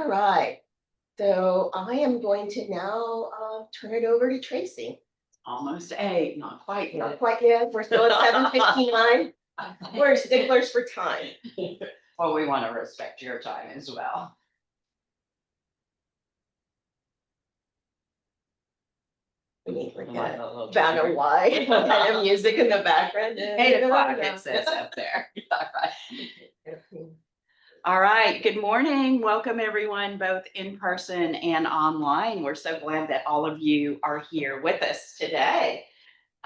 All right. So I am going to now turn it over to Tracy. Almost 8, not quite Not yet. quite yet. We're still at 7:59. We're sticklers for time. Well, we want to respect your time as well. We need like Like a a little banner cheer. Y kind of music in the background. 8 o'clock it says up there. All right, good morning. Welcome everyone, both in person and online. We're so glad that all of you are here with us today.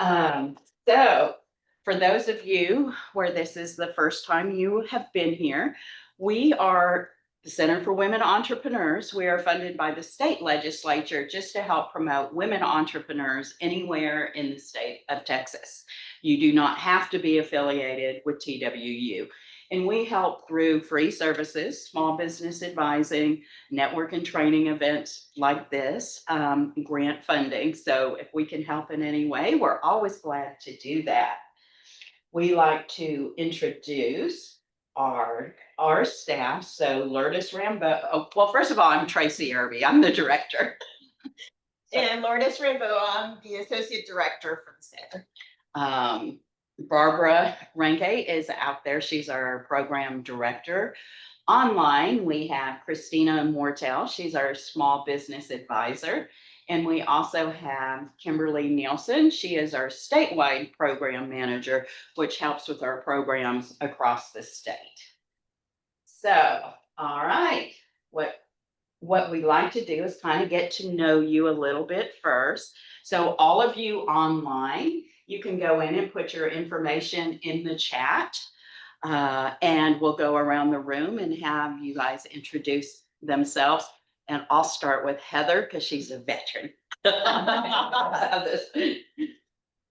So for those of you where this is the first time you have been here, we are the Center for Women Entrepreneurs. We are funded by the state legislature just to help promote women entrepreneurs anywhere in the state of Texas. You do not have to be affiliated with TWU. And we help through free services, small business advising, network and training events like this, grant funding. So if we can help in any way, we're always glad to do that. We like to introduce our staff. So Lourdes Rambo. Well, first of all, I'm Tracy Irby. I'm the director. And Lourdes Rambo, I'm the associate director for the center. Barbara Ranke is out there. She's our program director. Online, we have Christina Mortel. She's our small business advisor. And we also have Kimberly Nielsen. She is our statewide program manager, which helps with our programs across the state. So, all right, what we like to do is kind of get to know you a little bit first. So all of you online, you can go in and put your information in the chat. And we'll go around the room and have you guys introduce themselves. And I'll start with Heather because she's a veteran. Good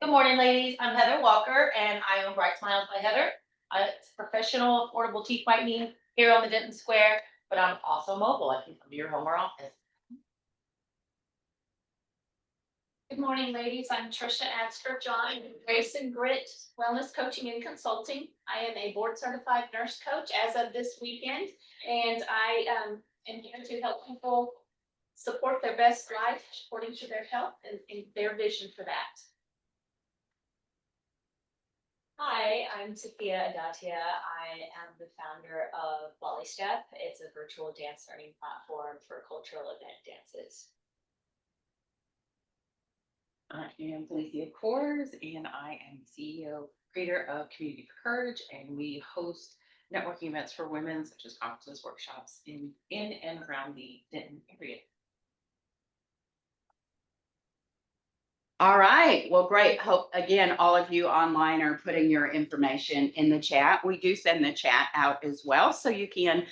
morning, ladies. I'm Heather Walker, and I own Bright Smiles by Heather. It's professional, affordable teeth whitening here on the Denton Square, but I'm also mobile. I can come to your home or office. Good morning, ladies. I'm Trisha Adsker John, Grace and Grit Wellness Coaching and Consulting. I am a board certified nurse coach as of this weekend, and I am here to help people support their best life according to their health and their vision for that. Hi, I'm Sophia Adatia. I am the founder of Bali Step. It's a virtual dance learning platform for cultural event dances. I am Cynthia Kors, and I am CEO, creator of Community for Courage, and we host networking events for women, such as conferences, workshops in and around the Denton area. All right, well, great. Hope again, all of you online are putting your information in the chat. We do send the chat out as well, so you can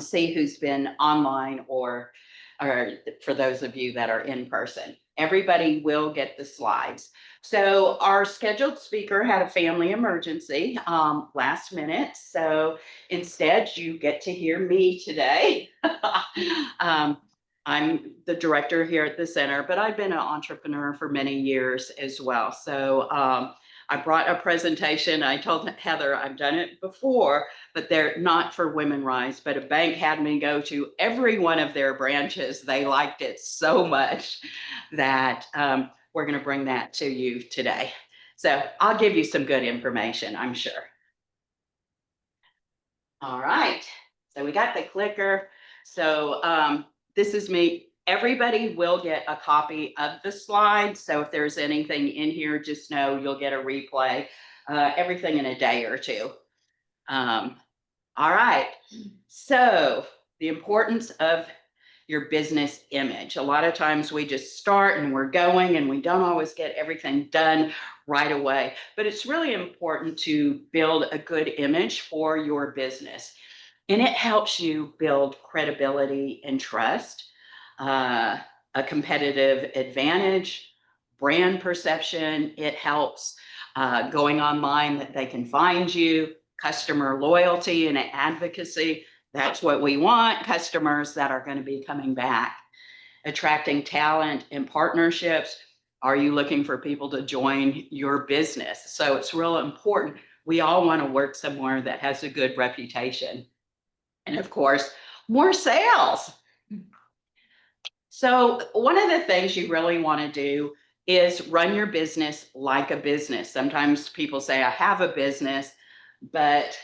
see who's been online or for those of you that are in person. Everybody will get the slides. So our scheduled speaker had a family emergency last minute. So instead you get to hear me today. I'm the director here at the center, but I've been an entrepreneur for many years as well. So I brought a presentation. I told Heather I've done it before, but they're not for WomenRISE, but a bank had me go to every one of their branches. They liked it so much that we're going to bring that to you today. So I'll give you some good information, I'm sure. All right, so we got the clicker. So this is me. Everybody will get a copy of the slides. So if there's anything in here, just know you'll get a replay, everything in a day or two. All right. So the importance of your business image. A lot of times we just start and we're going and we don't always get everything done right away. But it's really important to build a good image for your business. And it helps you build credibility and trust, a competitive advantage, brand perception. It helps going online that they can find you, customer loyalty and advocacy. That's what we want, customers that are going to be coming back. Attracting talent and partnerships. Are you looking for people to join your business? So it's real important. We all want to work somewhere that has a good reputation. And of course, more sales. So one of the things you really want to do is run your business like a business. Sometimes people say, I have a business, but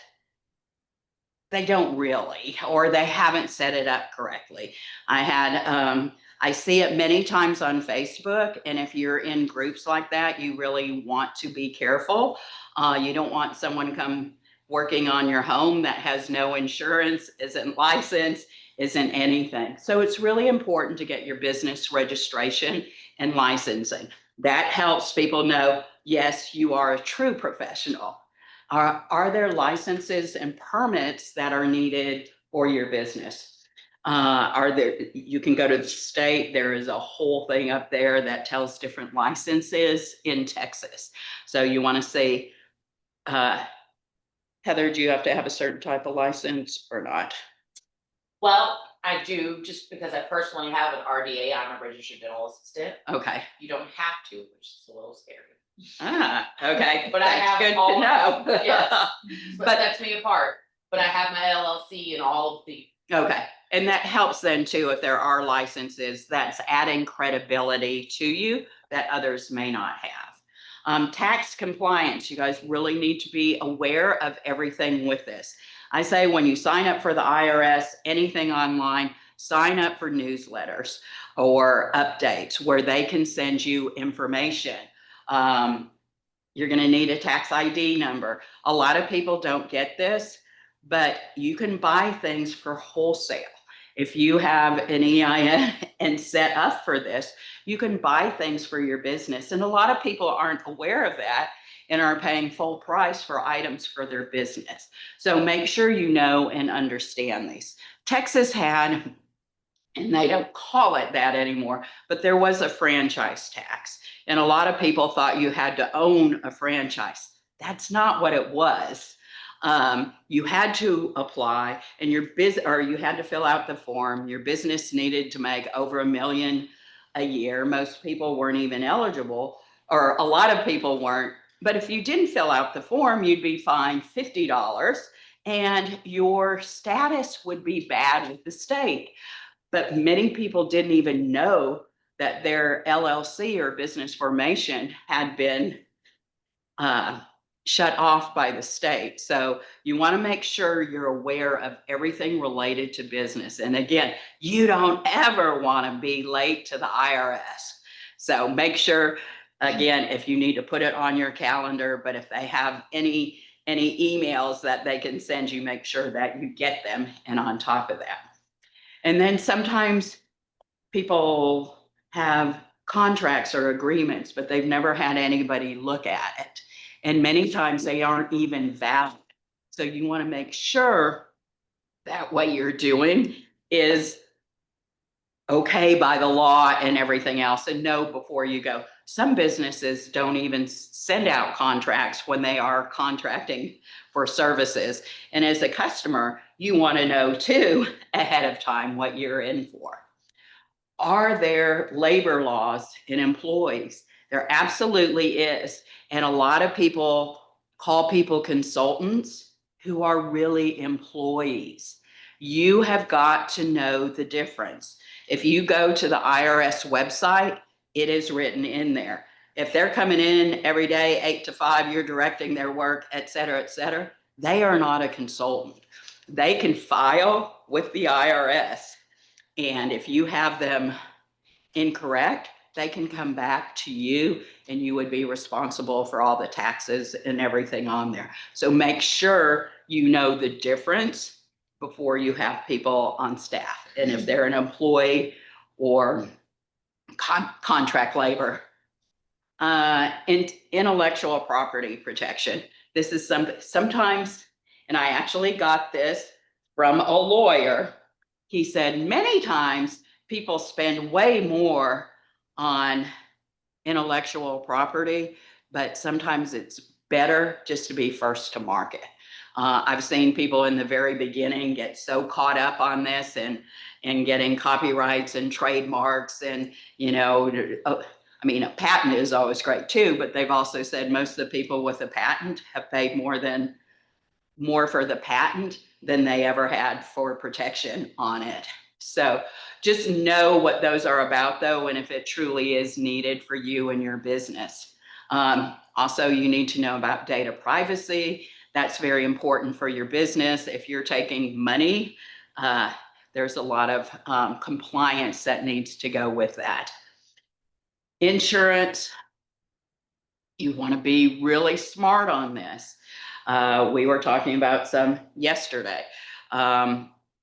they don't really, or they haven't set it up correctly. I see it many times on Facebook, and if you're in groups like that, you really want to be careful. You don't want someone come working on your home that has no insurance, isn't licensed, isn't anything. So it's really important to get your business registration and licensing. That helps people know, yes, you are a true professional. Are there licenses and permits that are needed for your business? You can go to the state, there is a whole thing up there that tells different licenses in Texas. So you want to say, Heather, do you have to have a certain type of license or not? Well, I do, just because I personally have an RDA, I'm a registered dental assistant. Okay. You don't have to, which is a little scary. Okay. But I That's have good all to know. yes, but But- sets me apart. But I have my LLC and all of the. Okay, and that helps then too, if there are licenses, that's adding credibility to you that others may not have. Tax compliance, you guys really need to be aware of everything with this. I say when you sign up for the IRS, anything online, sign up for newsletters or updates where they can send you information. You're going to need a tax ID number. A lot of people don't get this, but you can buy things for wholesale. If you have an EIN and set up for this, you can buy things for your business. And a lot of people aren't aware of that and are paying full price for items for their business. So make sure you know and understand these. Texas had, and they don't call it that anymore, but there was a franchise tax. And a lot of people thought you had to own a franchise. That's not what it was. You had to apply and you had to fill out the form. Your business needed to make over $1 million a year. Most people weren't even eligible, or a lot of people weren't. But if you didn't fill out the form, you'd be fined $50 and your status would be bad with the state. But many people didn't even know that their LLC or business formation had been shut off by the state. So you want to make sure you're aware of everything related to business. And again, you don't ever want to be late to the IRS. So make sure, again, if you need to put it on your calendar, but if they have any emails that they can send you, make sure that you get them and on top of that. And then sometimes people have contracts or agreements, but they've never had anybody look at it. And many times they aren't even valid. So you want to make sure that what you're doing is okay by the law and everything else, and know before you go. Some businesses don't even send out contracts when they are contracting for services. And as a customer, you want to know too ahead of time what you're in for. Are there labor laws in employees? There absolutely is. And a lot of people call people consultants who are really employees. You have got to know the difference. If you go to the IRS website, it is written in there. If they're coming in every day, 8 to 5, you're directing their work, et cetera, they are not a consultant. They can file with the IRS. And if you have them incorrect, they can come back to you and you would be responsible for all the taxes and everything on there. So make sure you know the difference before you have people on staff. And if they're an employee or contract labor. Intellectual property protection. This is sometimes, and I actually got this from a lawyer. He said many times people spend way more on intellectual property, but sometimes it's better just to be first to market. I've seen people in the very beginning get so caught up on this and getting copyrights and trademarks and, I mean, a patent is always great too, but they've also said most of the people with a patent have paid more for the patent than they ever had for protection on it. So just know what those are about though, and if it truly is needed for you and your business. Also, you need to know about data privacy. That's very important for your business. If you're taking money, there's a lot of compliance that needs to go with that. Insurance, you want to be really smart on this. We were talking about some yesterday.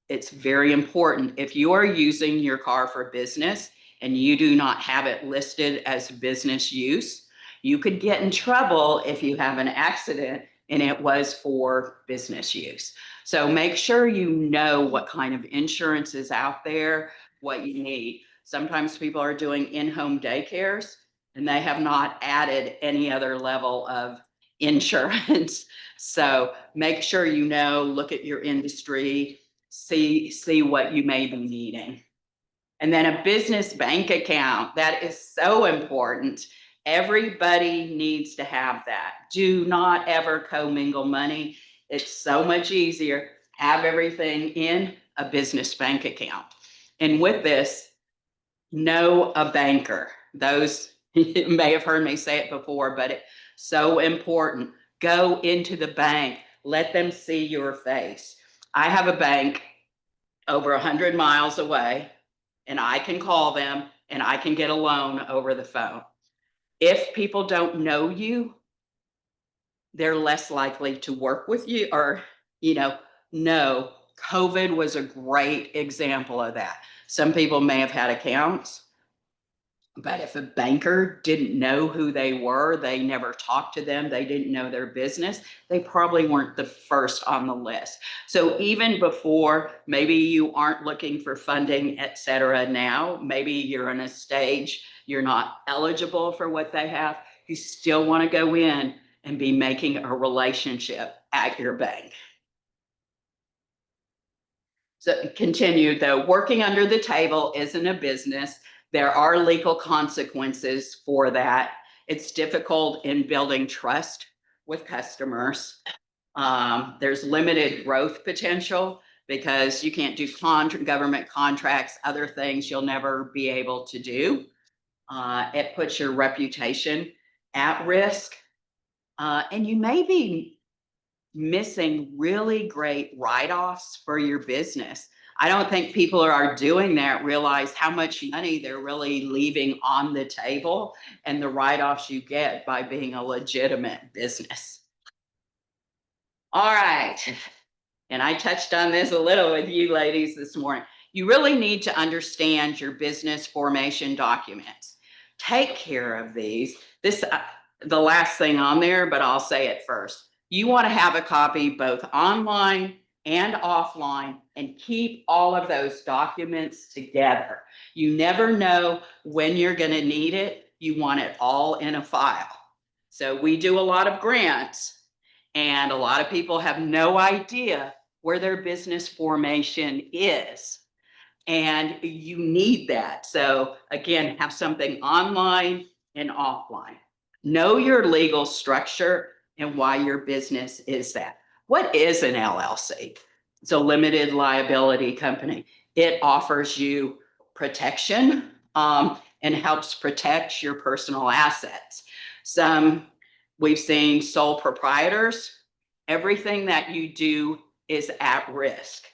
It's very important. If you are using your car for business and you do not have it listed as business use, you could get in trouble if you have an accident and it was for business use. So make sure you know what kind of insurance is out there, what you need. Sometimes people are doing in-home daycares and they have not added any other level of insurance. So make sure you know, look at your industry, see what you may be needing. And then a business bank account, that is so important. Everybody needs to have that. Do not ever commingle money. It's so much easier. Have everything in a business bank account. And with this, know a banker. Those, you may have heard me say it before, but it's so important. Go into the bank, let them see your face. I have a bank over 100 miles away, and I can call them and I can get a loan over the phone. If people don't know you, they're less likely to work with you, or, no. COVID was a great example of that. Some people may have had accounts, but if a banker didn't know who they were, they never talked to them, they didn't know their business, they probably weren't the first on the list. So even before, maybe you aren't looking for funding, et cetera now, maybe you're in a stage, you're not eligible for what they have, you still want to go in and be making a relationship at your bank. So continue though, working under the table isn't a business. There are legal consequences for that. It's difficult in building trust with customers. There's limited growth potential because you can't do government contracts, other things you'll never be able to do. It puts your reputation at risk. And you may be missing really great write-offs for your business. I don't think people are doing that, realize how much money they're really leaving on the table and the write-offs you get by being a legitimate business. All right. And I touched on this a little with you ladies this morning. You really need to understand your business formation documents. Take care of these. This, the last thing on there, but I'll say it first. You want to have a copy both online and offline and keep all of those documents together. You never know when you're going to need it. You want it all in a file. So we do a lot of grants, and a lot of people have no idea where their business formation is. And you need that. So again, have something online and offline. Know your legal structure and why your business is that. What is an LLC? It's a limited liability company. It offers you protection and helps protect your personal assets. We've seen sole proprietors. Everything that you do is at risk.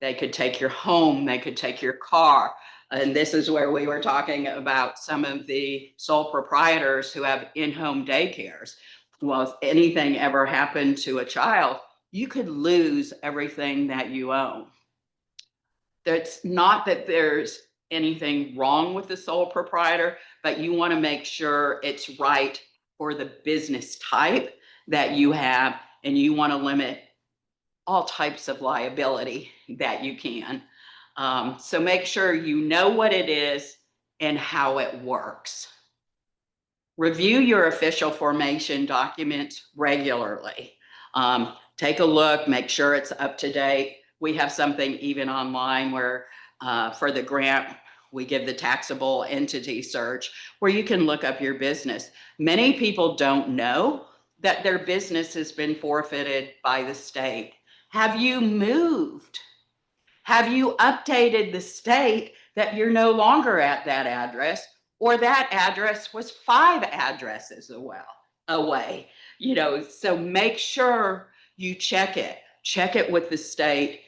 They could take your home, they could take your car. And this is where we were talking about some of the sole proprietors who have in-home daycares. Well, if anything ever happened to a child, you could lose everything that you own. That's not that there's anything wrong with the sole proprietor, but you want to make sure it's right for the business type that you have, and you want to limit all types of liability that you can. So make sure you know what it is and how it works. Review your official formation documents regularly. Take a look, make sure it's up to date. We have something even online where for the grant, we give the taxable entity search where you can look up your business. Many people don't know that their business has been forfeited by the state. Have you moved? Have you updated the state that you're no longer at that address, or that address was 5 addresses away? You know, so make sure you check it with the state.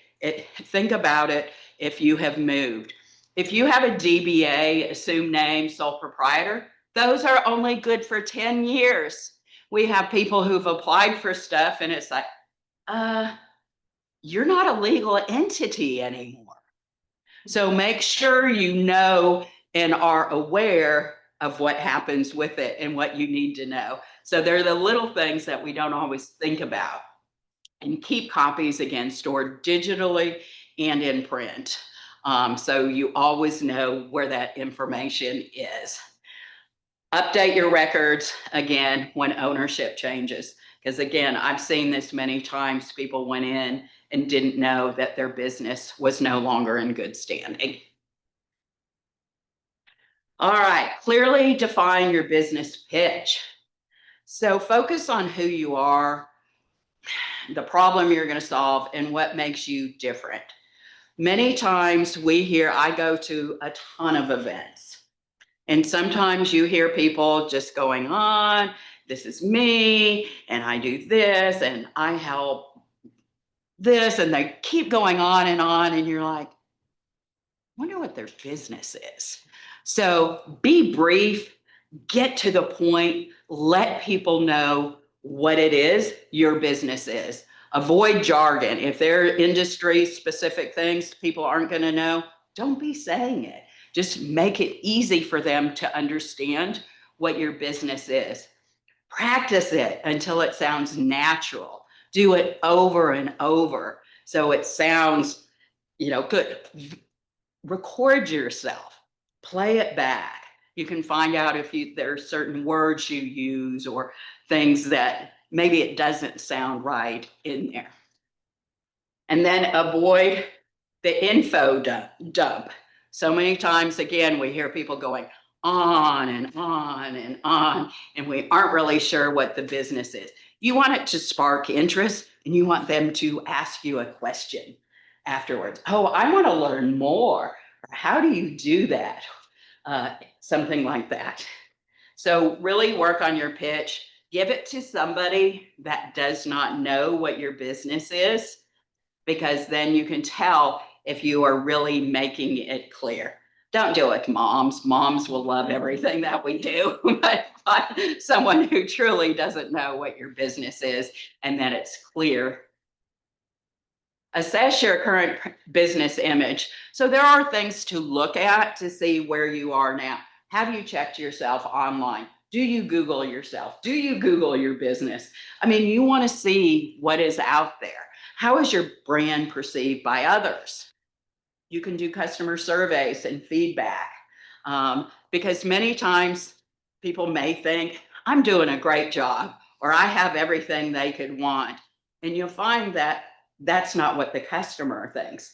Think about it if you have moved. If you have a DBA, assumed name, sole proprietor, those are only good for 10 years. We have people who've applied for stuff and it's like, you're not a legal entity anymore. So make sure you know and are aware of what happens with it and what you need to know. So they're the little things that we don't always think about. And keep copies, again, stored digitally and in print. So you always know where that information is. Update your records, again, when ownership changes. Because again, I've seen this many times. People went in and didn't know that their business was no longer in good standing. All right, clearly define your business pitch. So focus on who you are, the problem you're going to solve, and what makes you different. Many times I go to a ton of events, and sometimes you hear people just going on, this is me, and I do this, and I help this, and they keep going on, and you're like, I wonder what their business is. So be brief, get to the point, let people know what it is your business is. Avoid jargon. If they're industry specific things people aren't going to know, don't be saying it. Just make it easy for them to understand what your business is. Practice it until it sounds natural. Do it over and over so it sounds, good. Record yourself, play it back. You can find out if there are certain words you use or things that maybe it doesn't sound right in there. And then avoid the info dump. So many times, again, we hear people going on and on and on, and we aren't really sure what the business is. You want it to spark interest, and you want them to ask you a question afterwards. Oh, I want to learn more. How do you do that? Something like that. So really work on your pitch. Give it to somebody that does not know what your business is, because then you can tell if you are really making it clear. Don't do it, moms. Moms will love everything that we do, but find someone who truly doesn't know what your business is and that it's clear. Assess your current business image. So there are things to look at to see where you are now. Have you checked yourself online? Do you Google yourself? Do you Google your business? I mean, you want to see what is out there. How is your brand perceived by others? You can do customer surveys and feedback, because many times people may think, I'm doing a great job, or I have everything they could want. And you'll find that that's not what the customer thinks.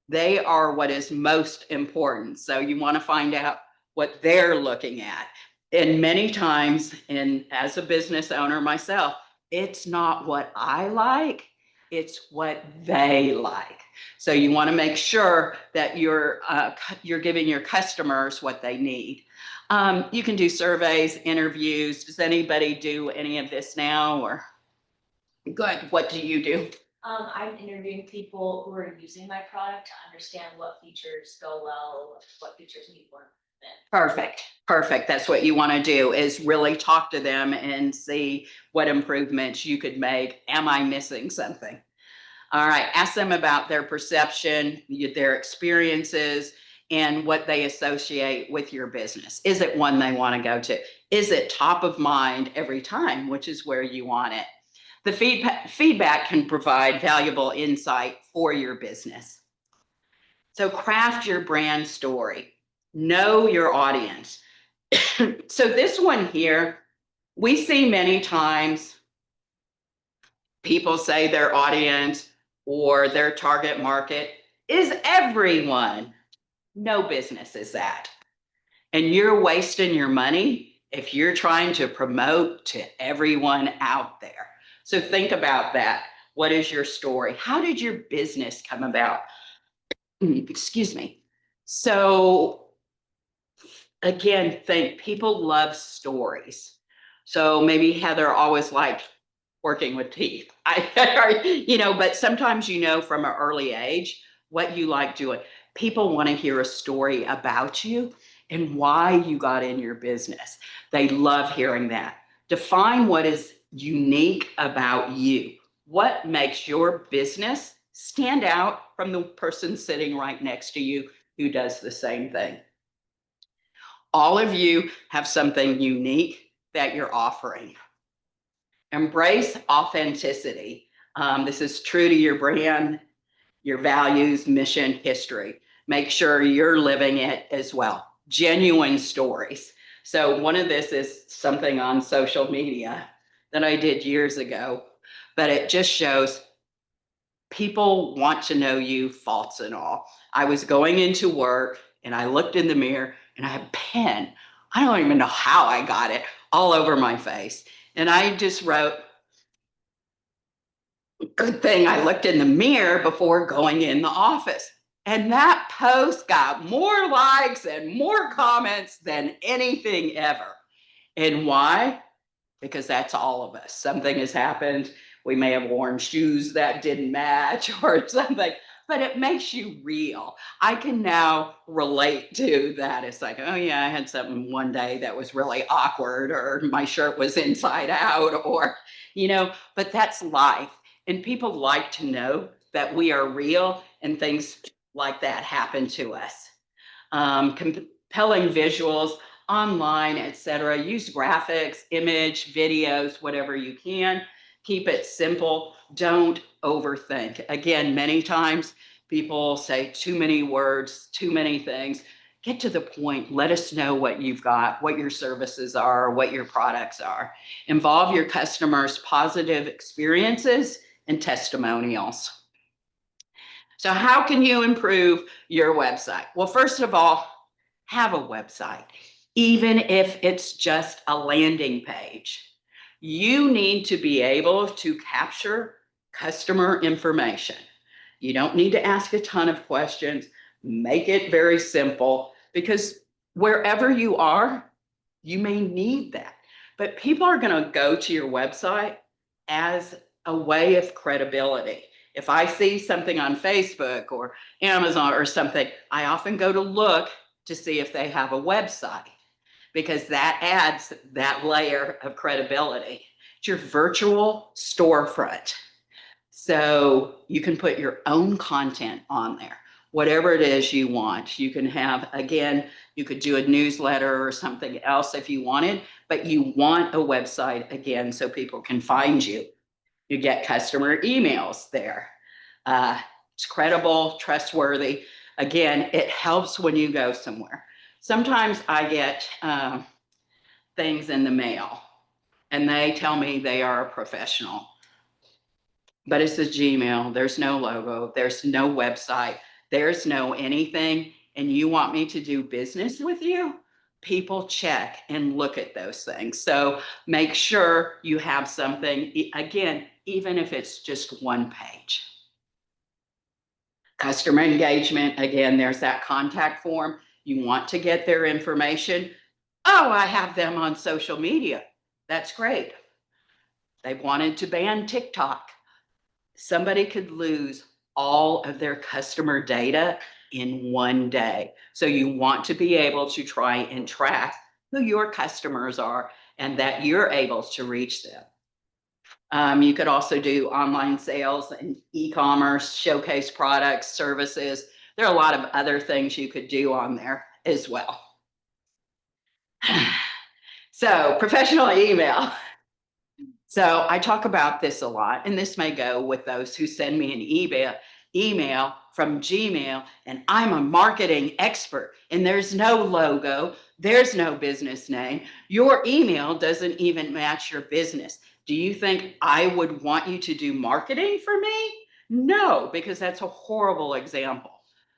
They are what is most important. So you want to find out what they're looking at. And many times, and as a business owner myself, it's not what I like, it's what they like. So you want to make sure that you're giving your customers what they need. You can do surveys, interviews. Does anybody do any of this now? Or good, what do you do? I'm interviewing people who are using my product to understand what features go well, what features need more. Perfect. That's what you want to do, is really talk to them and see what improvements you could make. Am I missing something? All right. Ask them about their perception, their experiences, and what they associate with your business. Is it one they want to go to? Is it top of mind every time, which is where you want it? The feedback can provide valuable insight for your business. So craft your brand story. Know your audience. So this one here, we see many times people say their audience or their target market is everyone. No business is that. And you're wasting your money if you're trying to promote to everyone out there. So think about that. What is your story? How did your business come about? excuse me. So again, people love stories. So maybe Heather always liked working with teeth. But sometimes from an early age what you like doing. People want to hear a story about you and why you got in your business. They love hearing that. Define what is unique about you. What makes your business stand out from the person sitting right next to you who does the same thing? All of you have something unique that you're offering. Embrace authenticity. This is true to your brand, your values, mission, history. Make sure you're living it as well. Genuine stories. So one of this is something on social media that I did years ago, but it just shows people want to know you, faults and all. I was going into work and I looked in the mirror and I had a pen. I don't even know how I got it all over my face. And I just wrote, good thing I looked in the mirror before going in the office. And that post got more likes and more comments than anything ever. And why? Because that's all of us. Something has happened. We may have worn shoes that didn't match or something, but it makes you real. I can now relate to that. It's like, oh yeah, I had something one day that was really awkward, or my shirt was inside out, or, but that's life. And people like to know that we are real and things like that happen to us. Compelling visuals online, etc. Use graphics, image, videos, whatever you can. Keep it simple. Don't overthink. Again, many times people say too many words, too many things. Get to the point. Let us know what you've got, what your services are, what your products are. Involve your customers' positive experiences and testimonials. So how can you improve your website? Well, first of all, have a website, even if it's just a landing page. You need to be able to capture customer information. You don't need to ask a ton of questions. Make it very simple, because wherever you are, you may need that. But people are going to go to your website as a way of credibility. If I see something on Facebook or Amazon or something, I often go to look to see if they have a website, because that adds that layer of credibility. It's your virtual storefront. So you can put your own content on there, whatever it is you want. You can have, again, you could do a newsletter or something else if you wanted, but you want a website, again, so people can find you. You get customer emails there. It's credible, trustworthy. Again, it helps when you go somewhere. Sometimes I get things in the mail and they tell me they are a professional, but it's a Gmail. There's no logo. There's no website. There's no anything. And you want me to do business with you? People check and look at those things. So make sure you have something, again, even if it's just one page. Customer engagement, again, there's that contact form. You want to get their information. Oh, I have them on social media. That's great. They wanted to ban TikTok. Somebody could lose all of their customer data in one day. So you want to be able to try and track who your customers are and that you're able to reach them. You could also do online sales and e-commerce, showcase products, services. There are a lot of other things you could do on there as well. So professional email. So I talk about this a lot, and this may go with those who send me an email from Gmail, and I'm a marketing expert, and there's no logo, there's no business name. Your email doesn't even match your business. Do you think I would want you to do marketing for me? No, because that's a horrible example.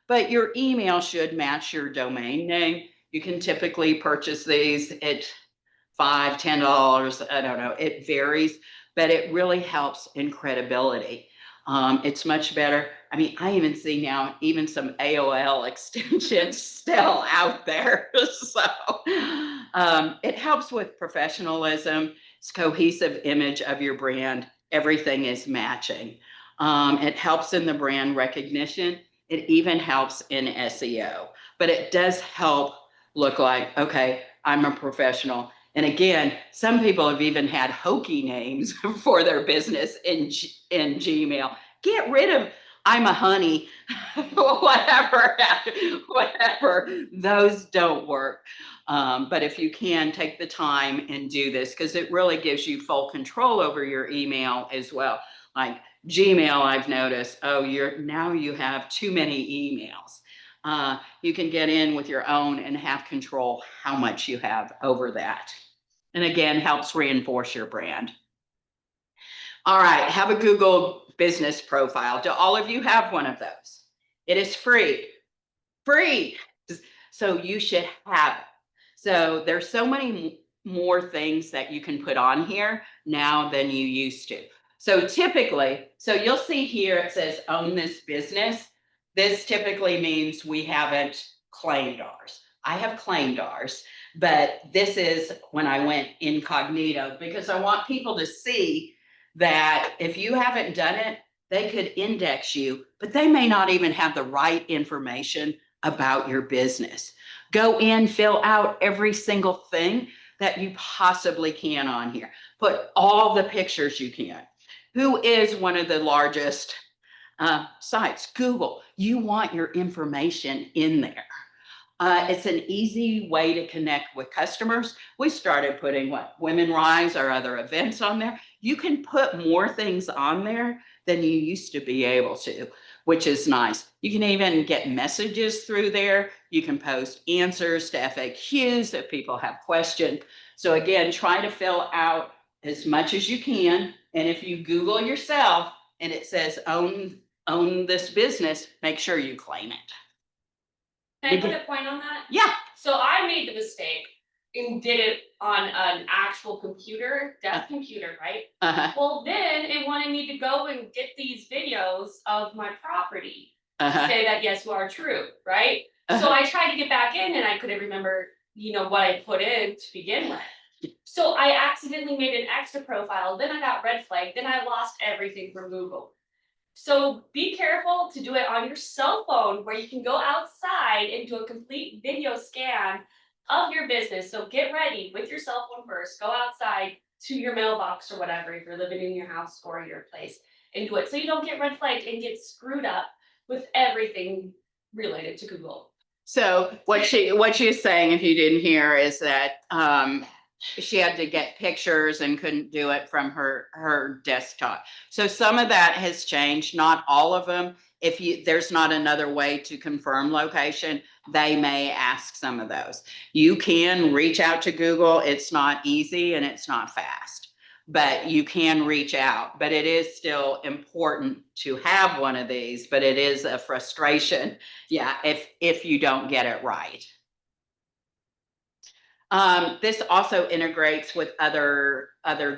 But your email should match your domain name. You can typically purchase these at $5, $10, I don't know, it varies, but it really helps in credibility. It's much better. I mean, I even see now even some AOL extensions still out there. So it helps with professionalism. It's cohesive image of your brand. Everything is matching. It helps in the brand recognition. It even helps in SEO, but it does help look like, okay, I'm a professional. And again, some people have even had hokey names for their business in Gmail. Get rid of I'm a honey, whatever, whatever. Those don't work. But if you can take the time and do this, because it really gives you full control over your email as well. Like Gmail, I've noticed, oh, now you have too many emails. You can get in with your own and have control how much you have over that. And again, helps reinforce your brand. All right, have a Google business profile. Do all of you have one of those? It is free. Free. So you should have it. So there's so many more things that you can put on here now than you used to. So typically, so you'll see here it says own this business. This typically means we haven't claimed ours. I have claimed ours, but this is when I went incognito because I want people to see that if you haven't done it, they could index you, but they may not even have the right information about your business. Go in, fill out every single thing that you possibly can on here. Put all the pictures you can. Who is one of the largest sites? Google. You want your information in there. It's an easy way to connect with customers. We started putting WomenRISE or other events on there. You can put more things on there than you used to be able to, which is nice. You can even get messages through there. You can post answers to FAQs if people have questions. So again, try to fill out as much as you can. And if you Google yourself and it says own this business, make sure you claim it. Can I put a point on that? Yeah. So I made the mistake and did it on an actual computer, desk computer, right? Uh-huh. Well, then it wanted me to go and get these videos of my property to Uh-huh. say that yes, you are true, right? So Uh-huh. I tried to get back in and I couldn't remember, what I put in to begin with. So I accidentally made an extra profile, then I got red flagged, then I lost everything from Google. So be careful to do it on your cell phone where you can go outside and do a complete video scan of your business. So get ready with your cell phone first, go outside to your mailbox or whatever, if you're living in your house or your place, and do it. So you don't get red flagged and get screwed up with everything related to Google. So what she's saying, if you didn't hear, is that she had to get pictures and couldn't do it from her desktop. So some of that has changed, not all of them. If there's not another way to confirm location, they may ask some of those. You can reach out to Google. It's not easy and it's not fast, but you can reach out. But it is still important to have one of these, but it is a frustration, yeah, if you don't get it right. This also integrates with other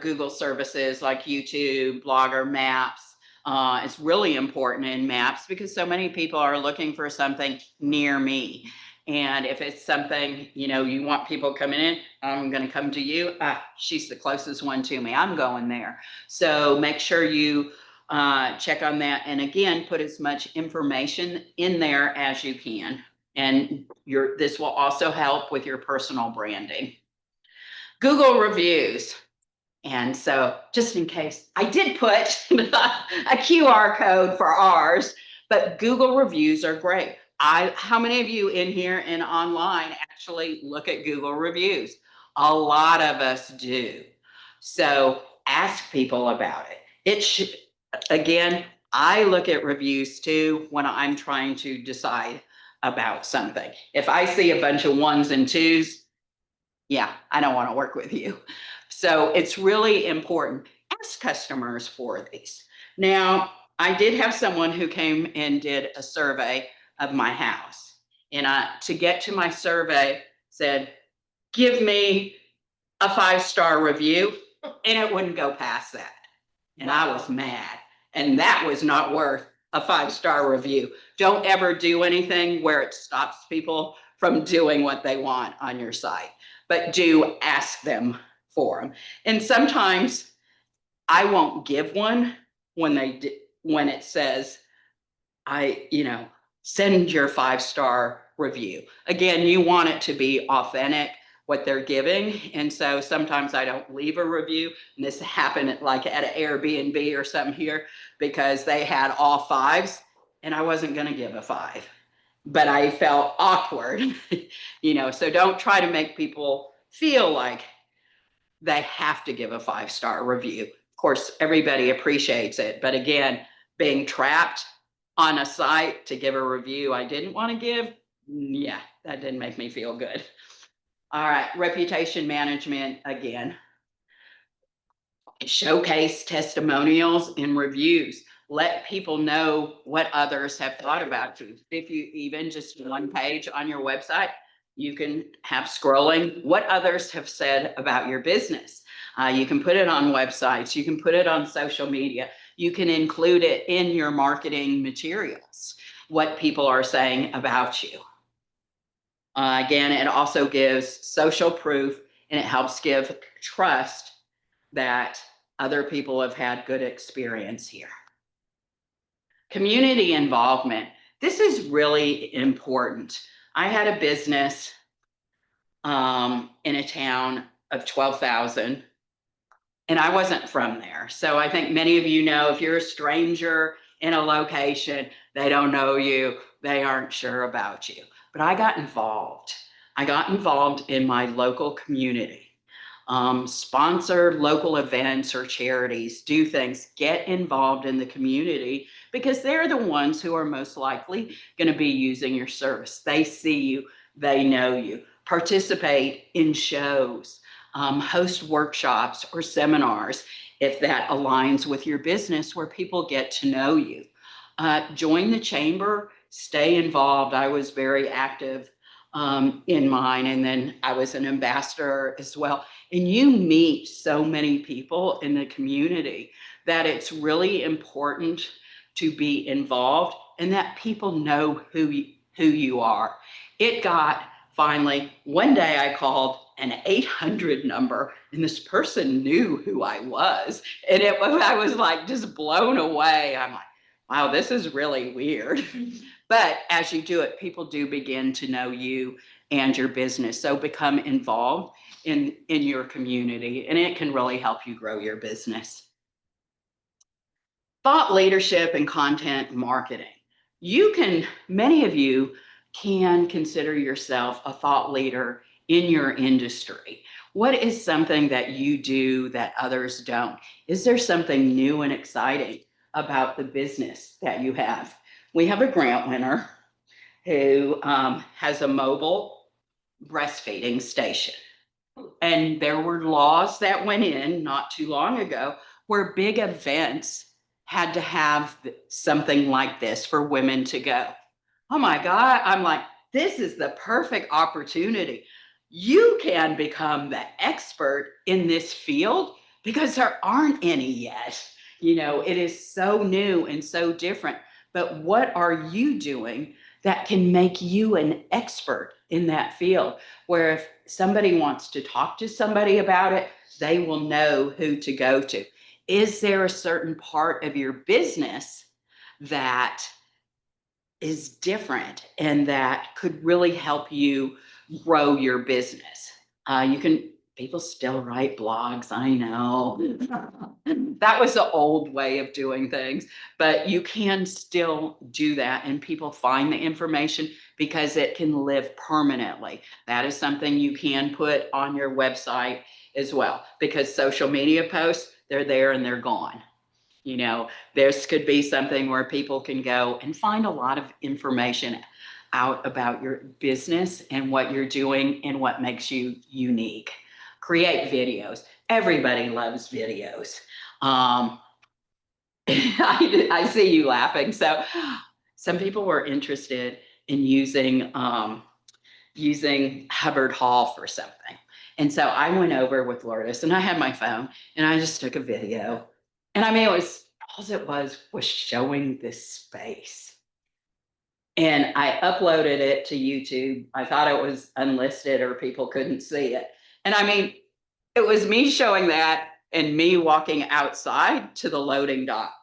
Google services like YouTube, Blogger, Maps. It's really important in Maps because so many people are looking for something near me. And if it's something, you want people coming in, I'm going to come to you. She's the closest one to me. I'm going there. So make sure you check on that. And again, put as much information in there as you can. And this will also help with your personal branding. Google reviews. And so just in case, I did put a QR code for ours, but Google reviews are great. How many of you in here and online actually look at Google reviews? A lot of us do. So ask people about it. Again, I look at reviews too when I'm trying to decide about something. If I see a bunch of 1s and 2s, yeah, I don't want to work with you. So it's really important. Ask customers for these. Now, I did have someone who came and did a survey of my house. And to get to my survey, said, give me a 5-star review, and it wouldn't go past that. And I was mad. And that was not worth a 5-star review. Don't ever do anything where it stops people from doing what they want on your site, but do ask them for them. And sometimes I won't give one when when it says, send your 5-star review. Again, you want it to be authentic, what they're giving. And so sometimes I don't leave a review. And this happened at an Airbnb or something here because they had all 5s and I wasn't going to give a 5, but I felt awkward, so don't try to make people feel like they have to give a 5-star review. Of course, everybody appreciates it. But again, being trapped on a site to give a review I didn't want to give, yeah, that didn't make me feel good. All right, reputation management again. Showcase testimonials and reviews. Let people know what others have thought about you. If you even just one page on your website, you can have scrolling what others have said about your business. You can put it on websites. You can put it on social media. You can include it in your marketing materials, what people are saying about you. Again, it also gives social proof and it helps give trust that other people have had good experience here. Community involvement. This is really important. I had a business in a town of 12,000 and I wasn't from there. So I think many of you know, if you're a stranger in a location, they don't know you, they aren't sure about you. But I got involved. I got involved in my local community. Sponsor local events or charities, do things, get involved in the community because they're the ones who are most likely going to be using your service. They see you, they know you. Participate in shows, host workshops or seminars if that aligns with your business where people get to know you. Join the chamber, stay involved. I was very active in mine, and then I was an ambassador as well. And you meet so many people in the community that it's really important to be involved and that people know who you are. It got finally, one day I called an 800 number and this person knew who I was. And I was like just blown away. I'm like, wow, this is really weird. But as you do it, people do begin to know you and your business. So become involved in your community, and it can really help you grow your business. Thought leadership and content marketing. Many of you can consider yourself a thought leader in your industry. What is something that you do that others don't? Is there something new and exciting about the business that you have? We have a grant winner who has a mobile breastfeeding station. And there were laws that went in not too long ago where big events had to have something like this for women to go. Oh my God, I'm like, this is the perfect opportunity. You can become the expert in this field because there aren't any yet. It is so new and so different. But what are you doing that can make you an expert in that field? Where if somebody wants to talk to somebody about it, they will know who to go to. Is there a certain part of your business that is different and that could really help you grow your business? People still write blogs, I know. That was the old way of doing things, but you can still do that and people find the information because it can live permanently. That is something you can put on your website as well, because social media posts, they're there and they're gone. This could be something where people can go and find a lot of information out about your business and what you're doing and what makes you unique. Create videos. Everybody loves videos. I see you laughing. So some people were interested in using Hubbard Hall for something. And so I went over with Lourdes and I had my phone and I just took a video. And I mean, it was all it was showing this space. And I uploaded it to YouTube. I thought it was unlisted or people couldn't see it. And I mean, it was me showing that and me walking outside to the loading dock.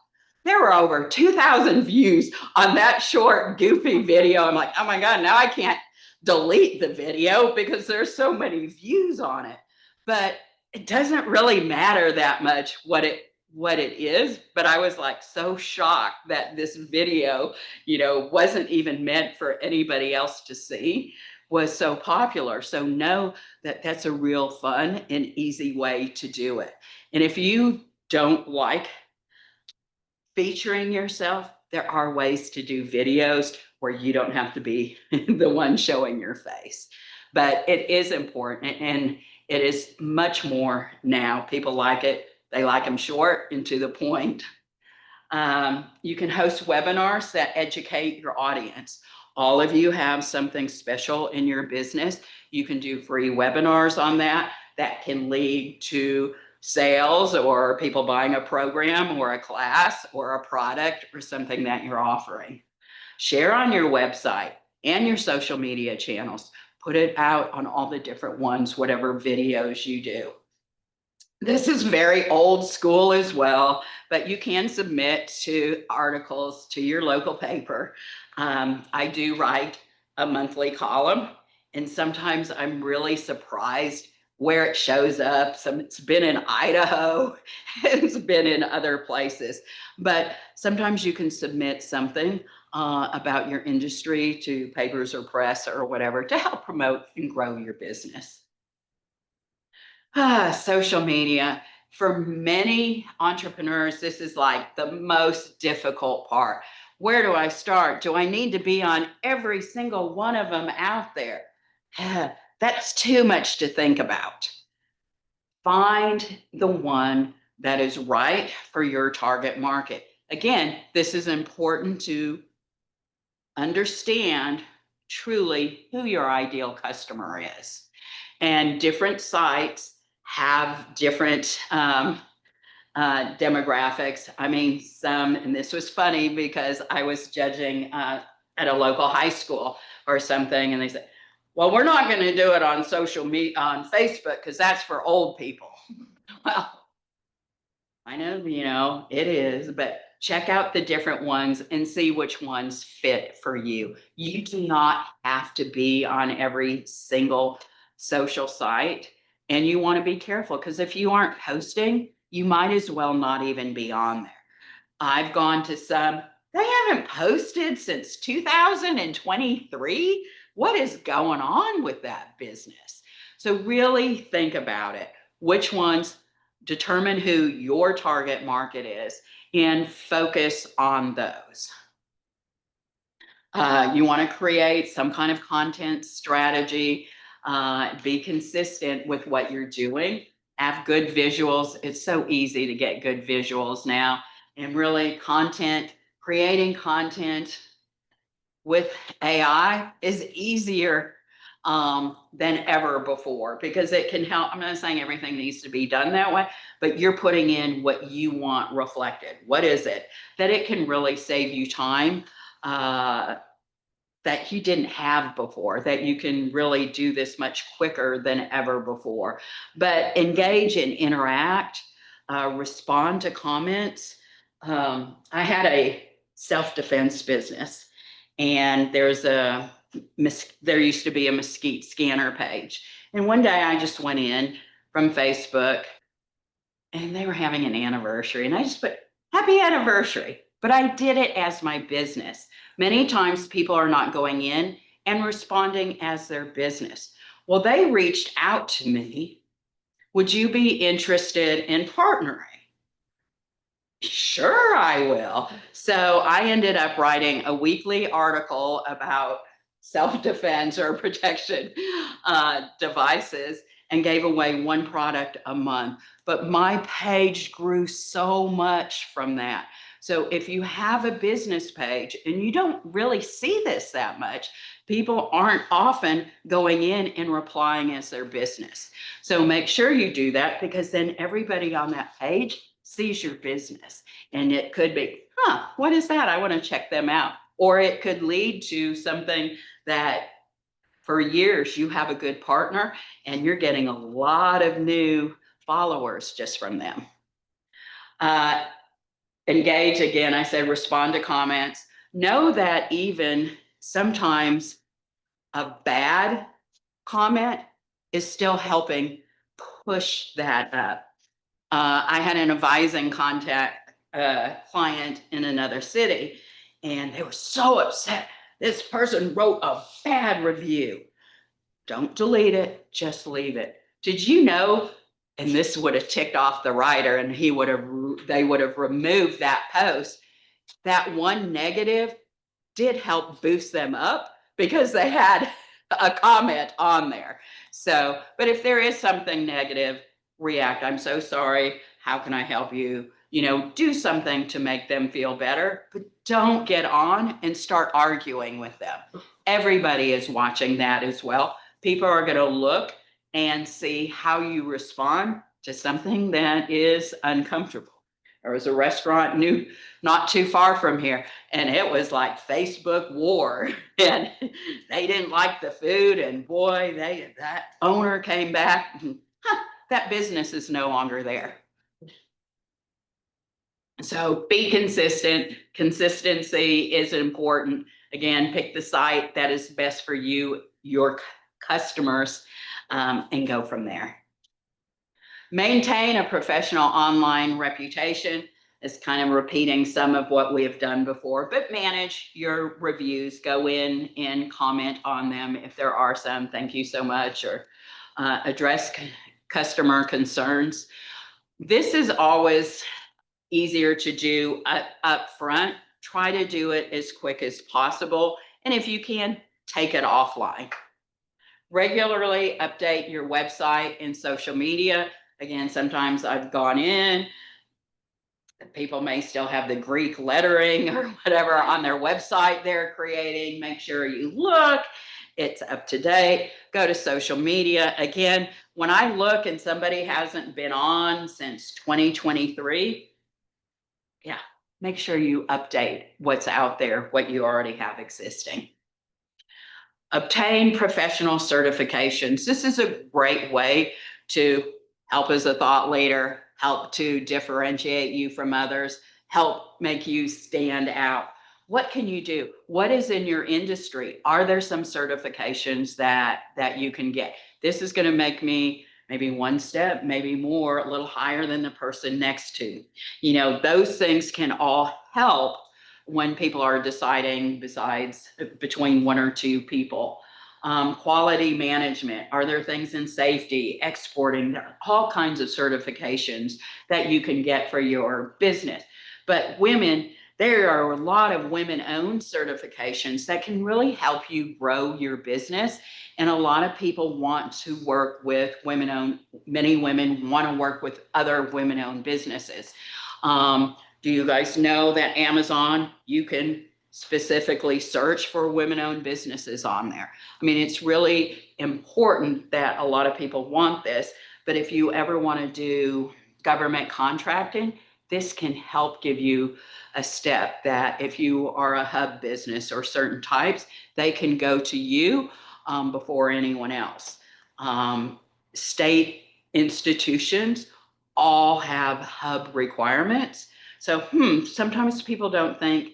There were over 2,000 views on that short, goofy video. I'm like, oh my God, now I can't delete the video because there's so many views on it. But it doesn't really matter that much what it is. But I was like so shocked that this video, wasn't even meant for anybody else to see, was so popular. So know that that's a real fun and easy way to do it. And if you don't like featuring yourself, there are ways to do videos where you don't have to be the one showing your face. But it is important, and it is much more now. People like it. They like them short and to the point. You can host webinars that educate your audience. All of you have something special in your business. You can do free webinars on that can lead to sales or people buying a program or a class or a product or something that you're offering. Share on your website and your social media channels. Put it out on all the different ones, whatever videos you do. This is very old school as well, but you can submit to articles to your local paper. I do write a monthly column, and sometimes I'm really surprised where it shows up. It's been in Idaho, it's been in other places, but sometimes you can submit something about your industry to papers or press or whatever to help promote and grow your business. Social media. For many entrepreneurs, this is like the most difficult part. Where do I start? Do I need to be on every single one of them out there? That's too much to think about. Find the one that is right for your target market. Again, this is important to understand truly who your ideal customer is. And different sites have different demographics. I mean, and this was funny because I was judging at a local high school or something, and they said, well, we're not going to do it on social media, on Facebook, because that's for old people. Well, I know, it is, but check out the different ones and see which ones fit for you. You do not have to be on every single social site, and you want to be careful because if you aren't posting, you might as well not even be on there. I've gone to some, they haven't posted since 2023. What is going on with that business? So really think about it. Which ones? Determine who your target market is and focus on those. You want to create some kind of content strategy. Be consistent with what you're doing. Have good visuals. It's so easy to get good visuals now. And really creating content with AI is easier than ever before because it can help. I'm not saying everything needs to be done that way, but you're putting in what you want reflected. What is it? That it can really save you time that you didn't have before, that you can really do this much quicker than ever before. But engage and interact, respond to comments. I had a self-defense business, and there used to be a mesquite scanner page. And one day I just went in from Facebook and they were having an anniversary, and I just put happy anniversary, but I did it as my business. Many times people are not going in and responding as their business. Well, they reached out to me. Would you be interested in partnering? Sure, I will. So I ended up writing a weekly article about self-defense or protection devices and gave away one product a month. But my page grew so much from that. So if you have a business page, and you don't really see this that much, people aren't often going in and replying as their business. So make sure you do that, because then everybody on that page sees your business. And it could be, what is that? I want to check them out. Or it could lead to something that for years you have a good partner and you're getting a lot of new followers just from them. Engage, again, I said respond to comments. Know that even sometimes a bad comment is still helping push that up. I had an advising client in another city, and they were so upset. This person wrote a bad review. Don't delete it, just leave it. Did you know? And this would have ticked off the writer, and they would have removed that post. That one negative did help boost them up because they had a comment on there. So, but if there is something negative, react. I'm so sorry. How can I help you? You know, do something to make them feel better, but don't get on and start arguing with them. Everybody is watching that as well. People are going to look and see how you respond to something that is uncomfortable. There was a restaurant not too far from here, and it was like Facebook war, and they didn't like the food, and boy, that owner came back, and, that business is no longer there. So be consistent. Consistency is important. Again, pick the site that is best for you, your customers, and go from there. Maintain a professional online reputation. Is kind of repeating some of what we have done before, but manage your reviews. Go in and comment on them if there are some. Thank you so much, or address customer concerns. This is always easier to do up front. Try to do it as quick as possible, and if you can, take it offline. Regularly update your website and social media. Again, sometimes I've gone in, people may still have the Greek lettering or whatever on their website they're creating. Make sure you look, it's up to date. Go to social media. Again, when I look and somebody hasn't been on since 2023, yeah, make sure you update what's out there, what you already have existing. Obtain professional certifications. This is a great way to help as a thought leader, help to differentiate you from others, help make you stand out. What can you do? What is in your industry? Are there some certifications that you can get? This is going to make me maybe one step, maybe more, a little higher than the person next to. You know, those things can all help when people are deciding between one or two people. Quality management. Are there things in safety, exporting? There are all kinds of certifications that you can get for your business. But women, there are a lot of women-owned certifications that can really help you grow your business. And a lot of people want to work with women-owned, many women want to work with other women-owned businesses. Do you guys know that Amazon, you can specifically search for women-owned businesses on there? I mean, it's really important that a lot of people want this, but if you ever want to do government contracting, this can help give you a step that if you are a hub business or certain types, they can go to you before anyone else. State institutions all have hub requirements. So sometimes people don't think,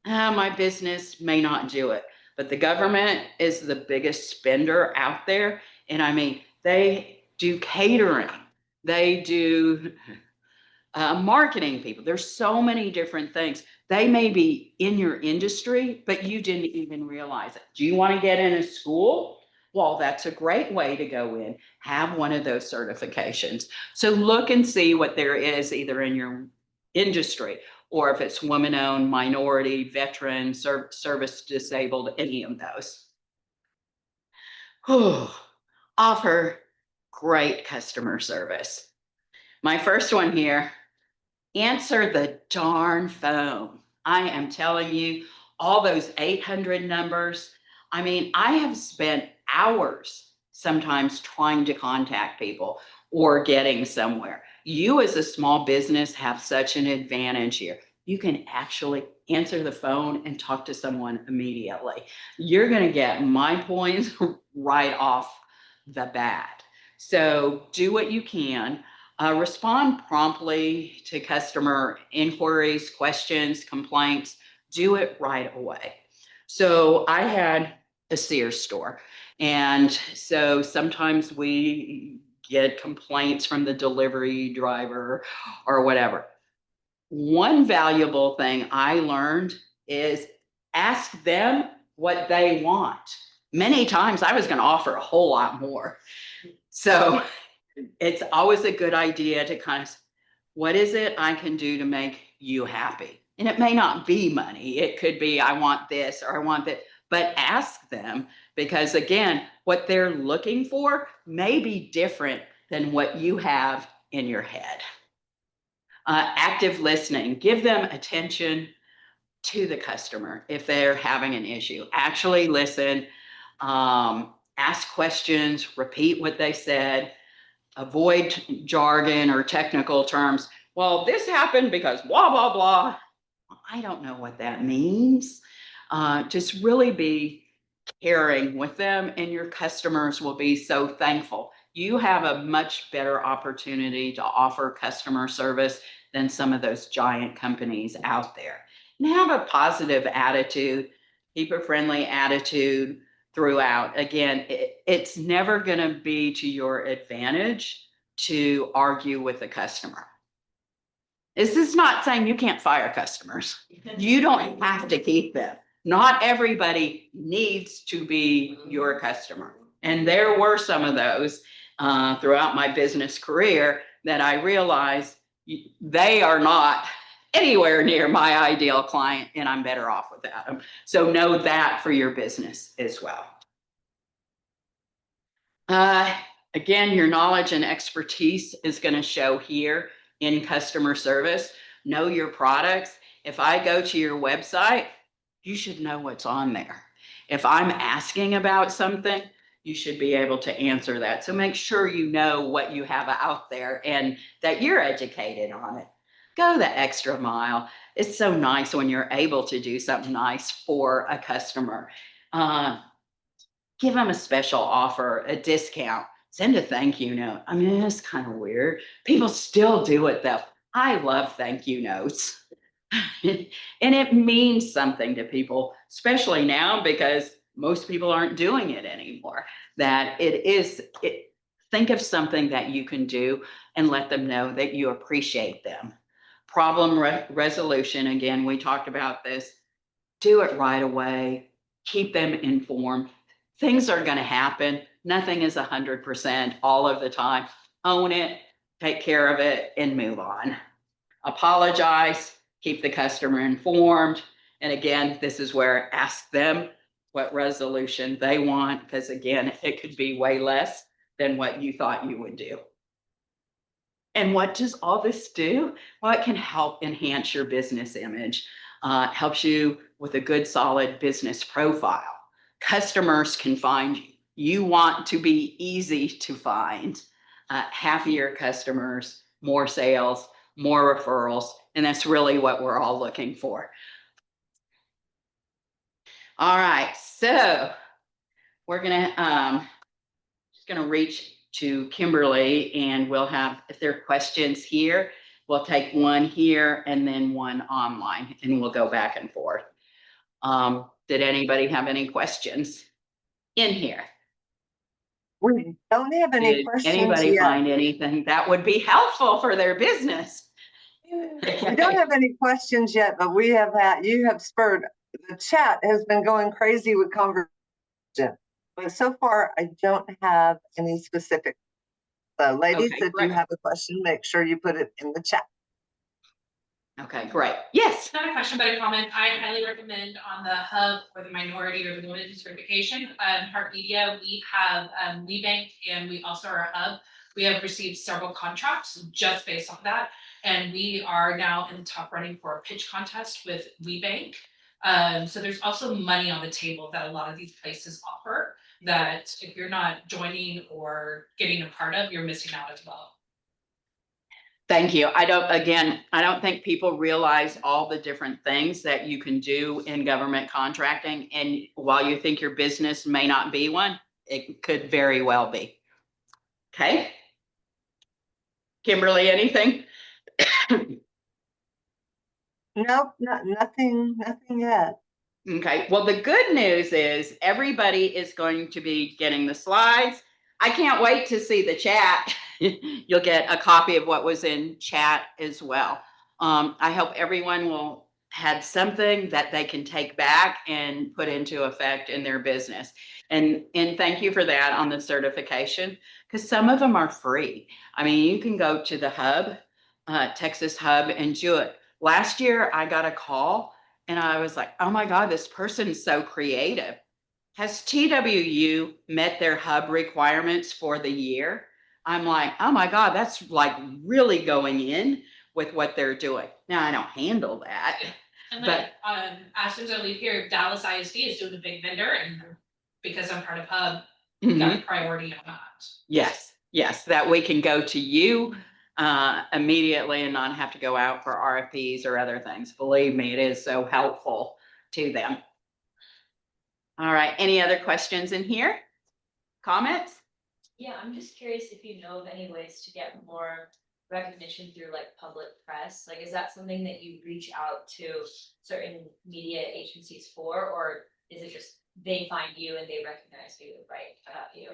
my business may not do it, but the government is the biggest spender out there. And I mean, they do catering, they do marketing people. There's so many different things. They may be in your industry, but you didn't even realize it. Do you want to get in a school? Well, that's a great way to go in. Have one of those certifications. So look and see what there is either in your industry, or if it's woman-owned, minority, veteran, service disabled, any of those. Offer great customer service. My first one here, answer the darn phone. I am telling you, all those 800 numbers. I mean, I have spent hours sometimes trying to contact people or getting somewhere. You as a small business have such an advantage here. You can actually answer the phone and talk to someone immediately. You're going to get my points right off the bat. So do what you can. Respond promptly to customer inquiries, questions, complaints. Do it right away. So I had a Sears store. And so sometimes we get complaints from the delivery driver or whatever. One valuable thing I learned is ask them what they want. Many times I was going to offer a whole lot more. So it's always a good idea to kind of, what is it I can do to make you happy? And it may not be money. It could be, I want this or I want that, but ask them because again, what they're looking for may be different than what you have in your head. Active listening, give them attention to the customer if they're having an issue. Actually listen, ask questions, repeat what they said, avoid jargon or technical terms. Well, this happened because blah, blah, blah. I don't know what that means. Just really be caring with them, and your customers will be so thankful. You have a much better opportunity to offer customer service than some of those giant companies out there. And have a positive attitude, keep a friendly attitude throughout. Again, it's never going to be to your advantage to argue with the customer. This is not saying you can't fire customers. You don't have to keep them. Not everybody needs to be your customer. And there were some of those throughout my business career that I realized they are not anywhere near my ideal client, and I'm better off without them. So know that for your business as well. Again, your knowledge and expertise is going to show here in customer service. Know your products. If I go to your website, you should know what's on there. If I'm asking about something, you should be able to answer that. So make sure you know what you have out there and that you're educated on it. Go the extra mile. It's so nice when you're able to do something nice for a customer. Give them a special offer, a discount, send a thank you note. I mean, it's kind of weird. People still do it though. I love thank you notes. And it means something to people, especially now because most people aren't doing it anymore. That think of something that you can do and let them know that you appreciate them. Problem resolution, again, we talked about this. Do it right away. Keep them informed. Things are going to happen. Nothing is 100% all of the time. Own it, take care of it, and move on. Apologize, keep the customer informed. And again, this is where ask them what resolution they want, because again, it could be way less than what you thought you would do. And what does all this do? Well, it can help enhance your business image. Helps you with a good, solid business profile. Customers can find you. You want to be easy to find. Happier customers, more sales, more referrals, and that's really what we're all looking for. All right, so we're gonna just gonna reach to Kimberly, and we'll have, if there are questions here, we'll take one here and then one online, and we'll go back and forth. Did anybody have any questions in here? We don't have any Did questions anybody yet. find anything that would be helpful for their business? We don't have any questions yet, but we have had, you have spurred, the chat has been going crazy with conversation. But so far, I don't have any specific. So ladies, Okay, if great. you have a question, make sure you put it in the chat. Okay, great. Yes. It's not a question, but a comment. I highly recommend on the hub for the minority or the women certification, Heart Media, we have WeBank, and we also are a hub. We have received several contracts just based on that. And we are now in the top running for a pitch contest with WeBank. So there's also money on the table that a lot of these places offer that if you're not joining or getting a part of, you're missing out as well. Thank you. I don't think people realize all the different things that you can do in government contracting. And while you think your business may not be one, it could very well be. Okay. Kimberly, anything? Nope, nothing yet. Okay, well, the good news is everybody is going to be getting the slides. I can't wait to see the chat. You'll get a copy of what was in chat as well. I hope everyone will have something that they can take back and put into effect in their business. And thank you for that on the certification, because some of them are free. I mean, you can go to the hub, Texas Hub, and do it. Last year, I got a call and I was like, oh my God, this person is so creative. Has TWU met their hub requirements for the year? I'm like, oh my God, that's like really going in with what they're doing. Now, I don't handle that. And like, as soon as I leave here, Dallas ISD is doing a big vendor, and because I'm part of Hub, got priority on that. Yes, that we can go to you immediately and not have to go out for RFPs or other things. Believe me, it is so helpful to them. All right, any other questions in here? Comments? Yeah, I'm just curious if you know of any ways to get more recognition through like public press. Like, is that something that you reach out to certain media agencies for, or is it just they find you and they recognize you, right, about you?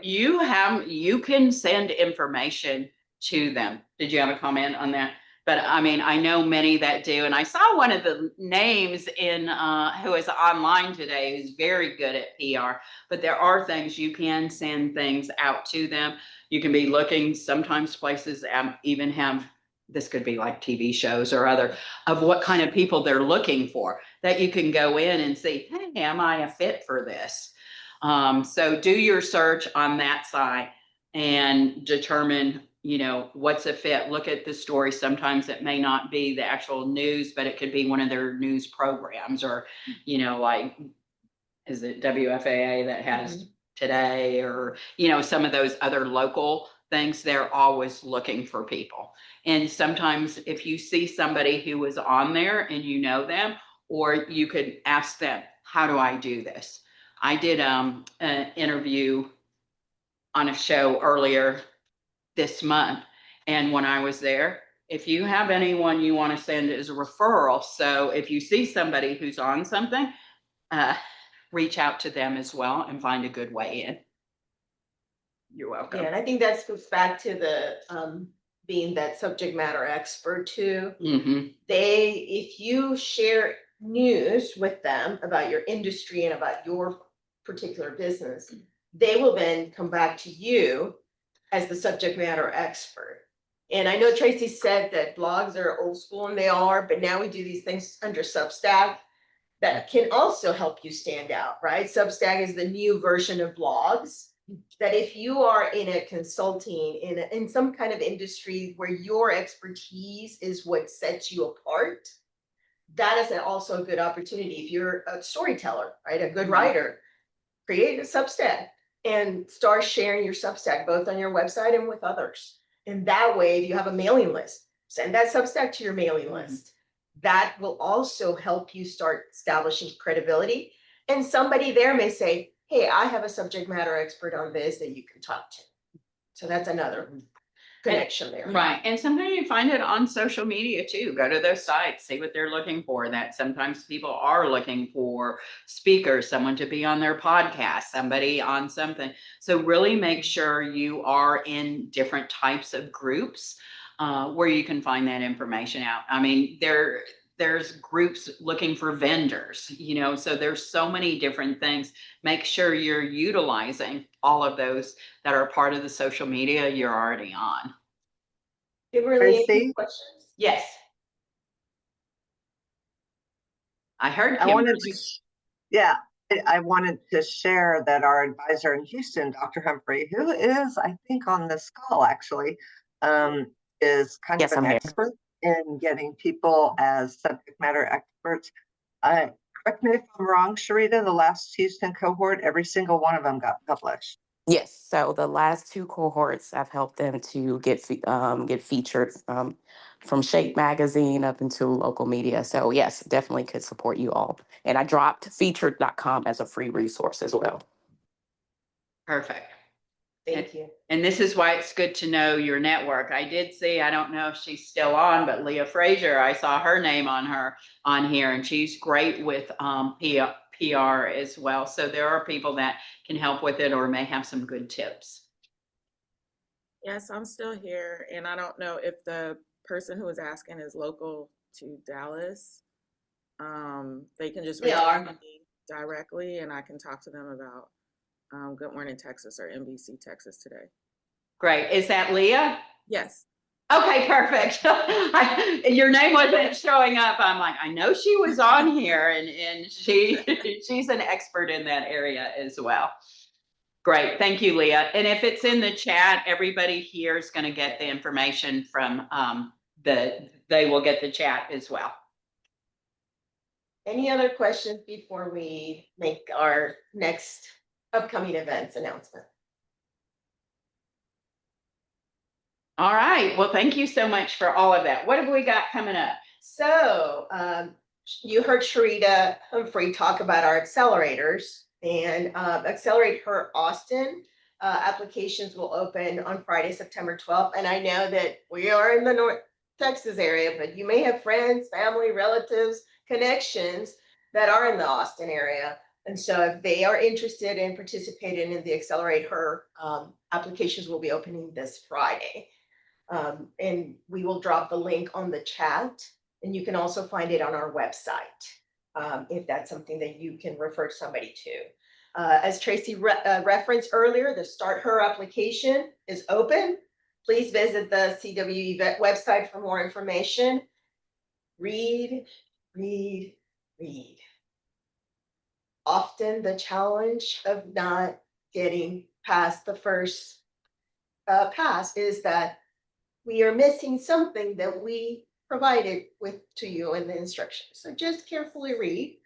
You can send information to them. Did you have a comment on that? But I mean, I know many that do. And I saw one of the names in who is online today who's very good at PR, but there are things you can send things out to them. You can be looking, sometimes places even have, this could be like TV shows or other, of what kind of people they're looking for, that you can go in and see, hey, am I a fit for this? So do your search on that side and determine, you know, what's a fit. Look at the story. Sometimes it may not be the actual news, but it could be one of their news programs, or, you know, like, is it WFAA that has today, or, you know, some of those other local things. They're always looking for people. And sometimes if you see somebody who was on there and you know them, or you could ask them, how do I do this? I did an interview on a show earlier this month. And when I was there, if you have anyone you want to send as a referral, so if you see somebody who's on something, reach out to them as well and find a good way in. You're welcome. Yeah, and I think that goes back to the being that subject matter expert too. If you share news with them about your industry and about your particular business, they will then come back to you as the subject matter expert. And I know Tracy said that blogs are old school, and they are, but now we do these things under Substack that can also help you stand out, right? Substack is the new version of blogs, that if you are in a consulting, in some kind of industry where your expertise is what sets you apart, that is also a good opportunity. If you're a storyteller, right, a good writer, create a Substack and start sharing your Substack both on your website and with others. And that way, if you have a mailing list, send that Substack to your mailing list. That will also help you start establishing credibility. And somebody there may say, hey, I have a subject matter expert on this that you can talk to. So that's another connection there. Right. And sometimes you find it on social media too. Go to those sites, see what they're looking for. That sometimes people are looking for speakers, someone to be on their podcast, somebody on something. So really make sure you are in different types of groups where you can find that information out. I mean, there's groups looking for vendors, you know, so there's so many different things. Make sure you're utilizing all of those that are part of the social media you're already on. Kimberly, any Tracy? questions? Yes. I heard I wanted Kimberly. I wanted to share that our advisor in Houston, Dr. Humphrey, who is, I think, on this call actually, is kind of an expert in getting people as subject matter experts. Correct me if I'm wrong, Sharita, the last Houston cohort, every single one of them got published. Yes, so the last two cohorts, I've helped them to get featured from Shape Magazine up into local media. So yes, definitely could support you all. And I dropped featured.com as a free resource as well. Perfect. Thank you. And this is why it's good to know your network. I did see, I don't know if she's still on, but Leah Frazier, I saw her name on here, and she's great with PR as well. So there are people that can help with it or may have some good tips. Yes, I'm still here, and I don't know if the person who is asking is local to Dallas. They can just They reach out are. to me directly, and I can talk to them about Good Morning Texas or NBC Texas Today. Great. Is that Leah? Yes. Okay, perfect. Your name wasn't showing up. I'm like, I know she was on here, and she's an expert in that area as well. Great, thank you, Leah. And if it's in the chat, everybody here is going to get the information from they will get the chat as well. Any other questions before we make our next upcoming events announcement? All right, well, thank you so much for all of that. What have we got coming up? So you heard Sharita Humphrey talk about our accelerators, and Accelerate Her Austin applications will open on Friday, September 12th. And I know that we are in the North Texas area, but you may have friends, family, relatives, connections that are in the Austin area. And so if they are interested in participating in the Accelerate Her applications will be opening this Friday. And we will drop the link on the chat, and you can also find it on our website if that's something that you can refer somebody to. As Tracy referenced earlier, the Start Her application is open. Please visit the CWE website for more information. Read, read, read. Often the challenge of not getting past the first pass is that we are missing something that we provided to you in the instructions. So just carefully read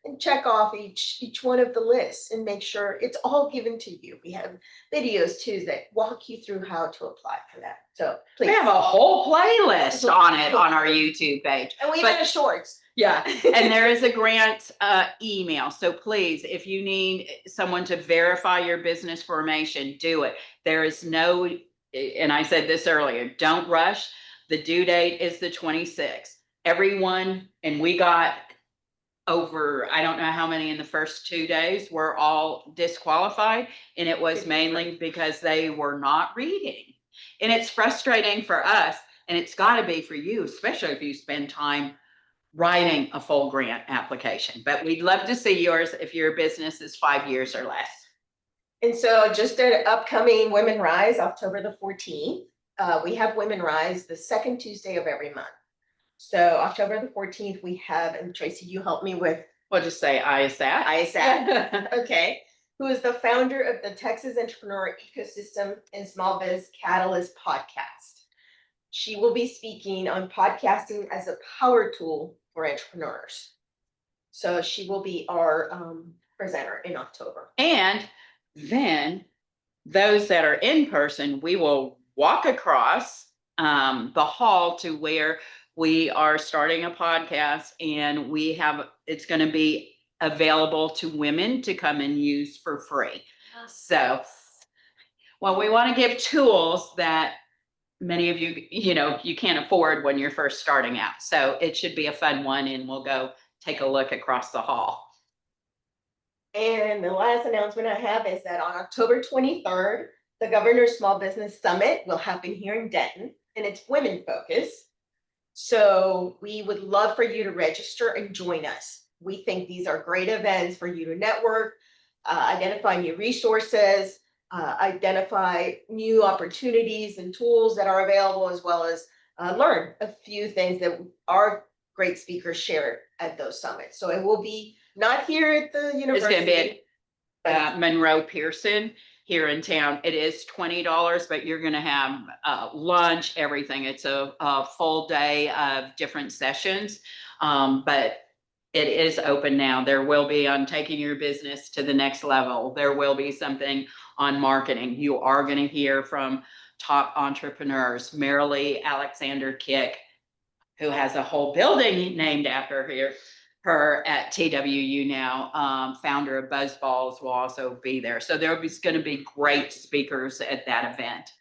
and check off each one of the lists and make sure it's all given to you. We have videos too that walk you through how to apply for that. So please. We have a whole playlist on it on our YouTube page. And we have shorts. Yeah, and there is a grant email. So please, if you need someone to verify your business formation, do it. There is no, and I said this earlier, don't rush. The due date is the 26th. Everyone, and we got over, I don't know how many in the first 2 days, were all disqualified. And it was mainly because they were not reading. And it's frustrating for us, and it's got to be for you, especially if you spend time writing a full grant application. But we'd love to see yours if your business is 5 years or less. And so just an upcoming WomenRISE, October the 14th. We have WomenRISE the second Tuesday of every month. So October the 14th, we have, and Tracy, you help me with. We'll just say ISAT. ISAT, okay. Who is the founder of the Texas Entrepreneur Ecosystem and Small Biz Catalyst podcast. She will be speaking on podcasting as a power tool for entrepreneurs. So she will be our presenter in October. And then those that are in person, we will walk across the hall to where we are starting a podcast, and it's going to be available to women to come and use for free. So, well, we want to give tools that many of you, you can't afford when you're first starting out. So it should be a fun one, and we'll go take a look across the hall. And the last announcement I have is that on October 23rd, the Governor's Small Business Summit will happen here in Denton, and it's women focused. So we would love for you to register and join us. We think these are great events for you to network, identify new resources, identify new opportunities and tools that are available, as well as learn a few things that our great speakers share at those summits. So it will be not here at the university. It's going to be at Monroe Pearson here in town. It is $20, but you're going to have lunch, everything. It's a full day of different sessions. But It is open now. There will be on taking your business to the next level. There will be something on marketing. You are going to hear from top entrepreneurs. Marilee Alexander Kick, who has a whole building named after her at TWU now, founder of Buzzballs, will also be there. So there is going to be great speakers at that event.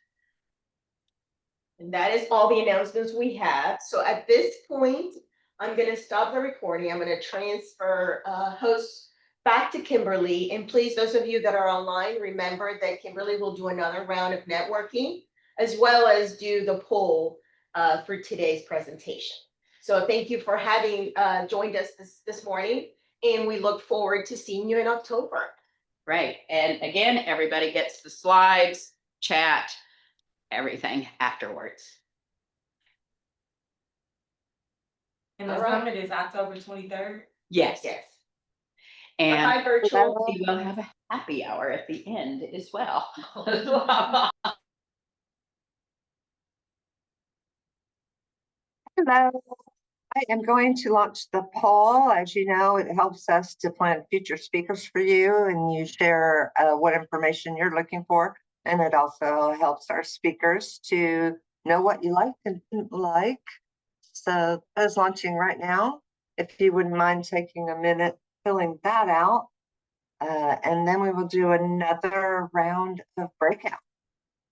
And that is all the announcements we have. So at this point, I'm gonna stop the recording. I'm gonna transfer hosts back to Kimberly. And please, those of you that are online, remember that Kimberly will do another round of networking as well as do the poll for today's presentation. So thank you for having joined us this morning, and we look forward to seeing you in October. Right. And again, everybody gets the slides, chat, everything afterwards. And the summit is October 23rd? Yes. Yes. And Bye virtual. we will have a happy hour at the end as well. Hello. I am going to launch the poll. As you know, it helps us to plan future speakers for you, and you share what information you're looking for. And it also helps our speakers to know what you like and didn't like. So that is launching right now. If you wouldn't mind taking a minute filling that out. And then we will do another round of breakout.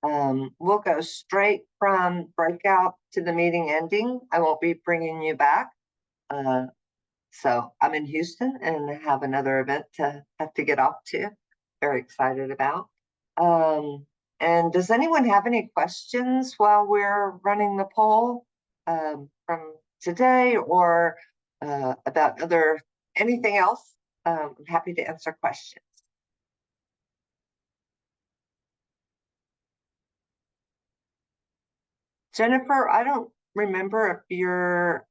We'll go straight from breakout to the meeting ending. I won't be bringing you back. So I'm in Houston and have another event to have to get off to. Very excited about. And does anyone have any questions while we're running the poll from today or about anything else? I'm happy to answer questions. Jennifer, I don't remember if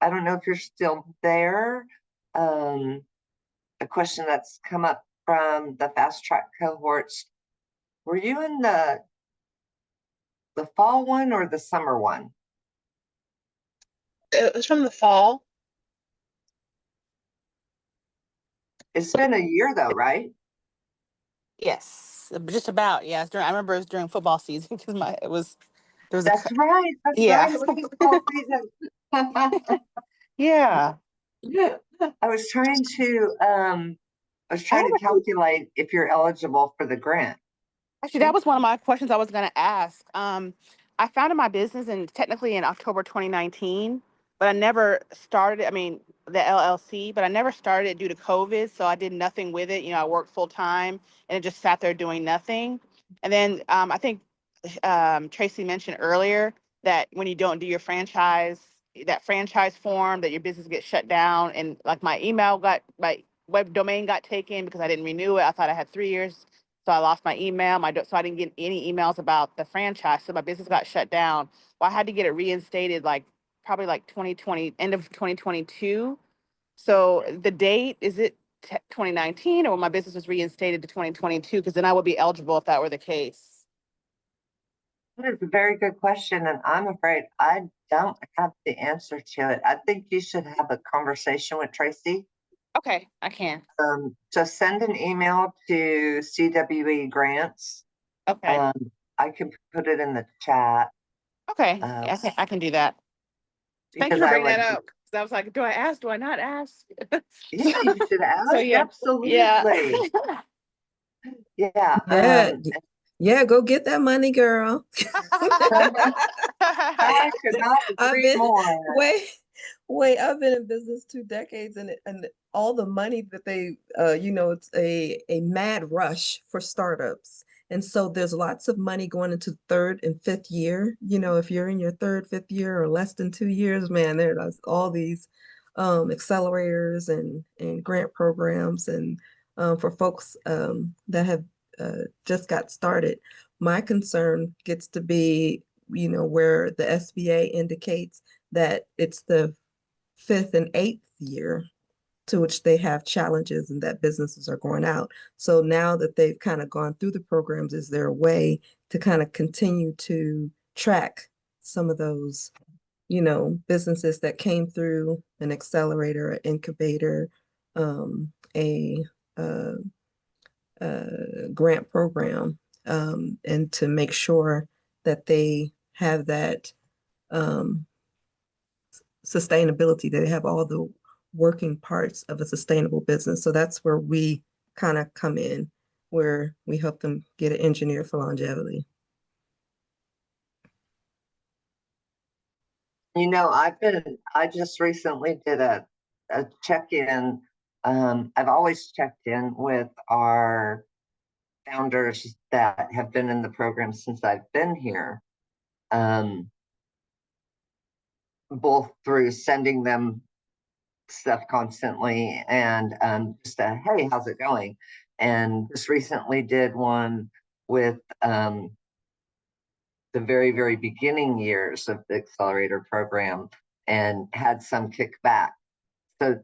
I don't know if you're still there. A question that's come up from the fast track cohorts. Were you in the fall one or the summer one? It was from the fall. It's been a year though, right? Yes, just about. Yeah, I remember it was during football season because That's right. That's yeah. right. It was football season. Yeah. I was trying to calculate if you're eligible for the grant. Actually, that was one of my questions I was going to ask. I founded my business technically in October 2019, but I never started. I mean, the LLC, but I never started it due to COVID. So I did nothing with it. You know, I worked full time and it just sat there doing nothing. And then I think Tracy mentioned earlier that when you don't do your franchise form, that your business gets shut down. And like my web domain got taken because I didn't renew it. I thought I had 3 years. So I lost my email, so I didn't get any emails about the franchise. So my business got shut down. Well, I had to get it reinstated probably 2020, end of 2022. So the date, is it 2019 or when my business was reinstated to 2022? Because then I would be eligible if that were the case. That is a very good question, and I'm afraid I don't have the answer to it. I think you should have a conversation with Tracy. Okay, I can. Just send an email to CWE Grants. Okay. I can put it in the chat. Okay, I can do that. Thank you for bringing that up. Because I was like, do I ask? Do I not ask? Yeah, you should ask. So, yeah. Absolutely. Yeah. Yeah, go get that money, girl. I could not agree more. Wait, I've been in business 2 decades and all the money that they, it's a mad rush for startups. And so there's lots of money going into 3rd and 5th year. You know, if you're in your 3rd, 5th year or less than 2 years, man, there's all these accelerators and grant programs and for folks that have just got started. My concern gets to be, where the SBA indicates that it's the 5th and 8th year to which they have challenges and that businesses are going out. So now that they've kind of gone through the programs, is there a way to kind of continue to track some of those businesses that came through an accelerator, an incubator, a grant program, and to make sure that they have that sustainability, they have all the working parts of a sustainable business. So that's where we kind of come in, where we help them get it engineered for longevity. I just recently did a check-in. I've always checked in with our founders that have been in the program since I've been here. Both through sending them stuff constantly and just hey, how's it going? And just recently did one with the very, very beginning years of the accelerator program and had some kickback. So,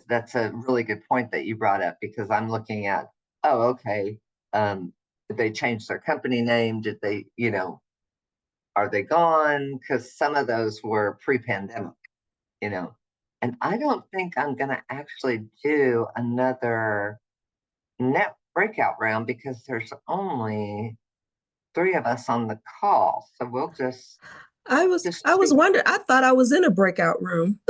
that's a really good point that you brought up, because I'm looking at, oh, okay, did they change their company name? Did they, are they gone? Because some of those were pre-pandemic, and I don't think I'm going to actually do another net breakout round because there's only 3 of us on the call. So we'll just. I was wondering, I thought I was in a breakout room.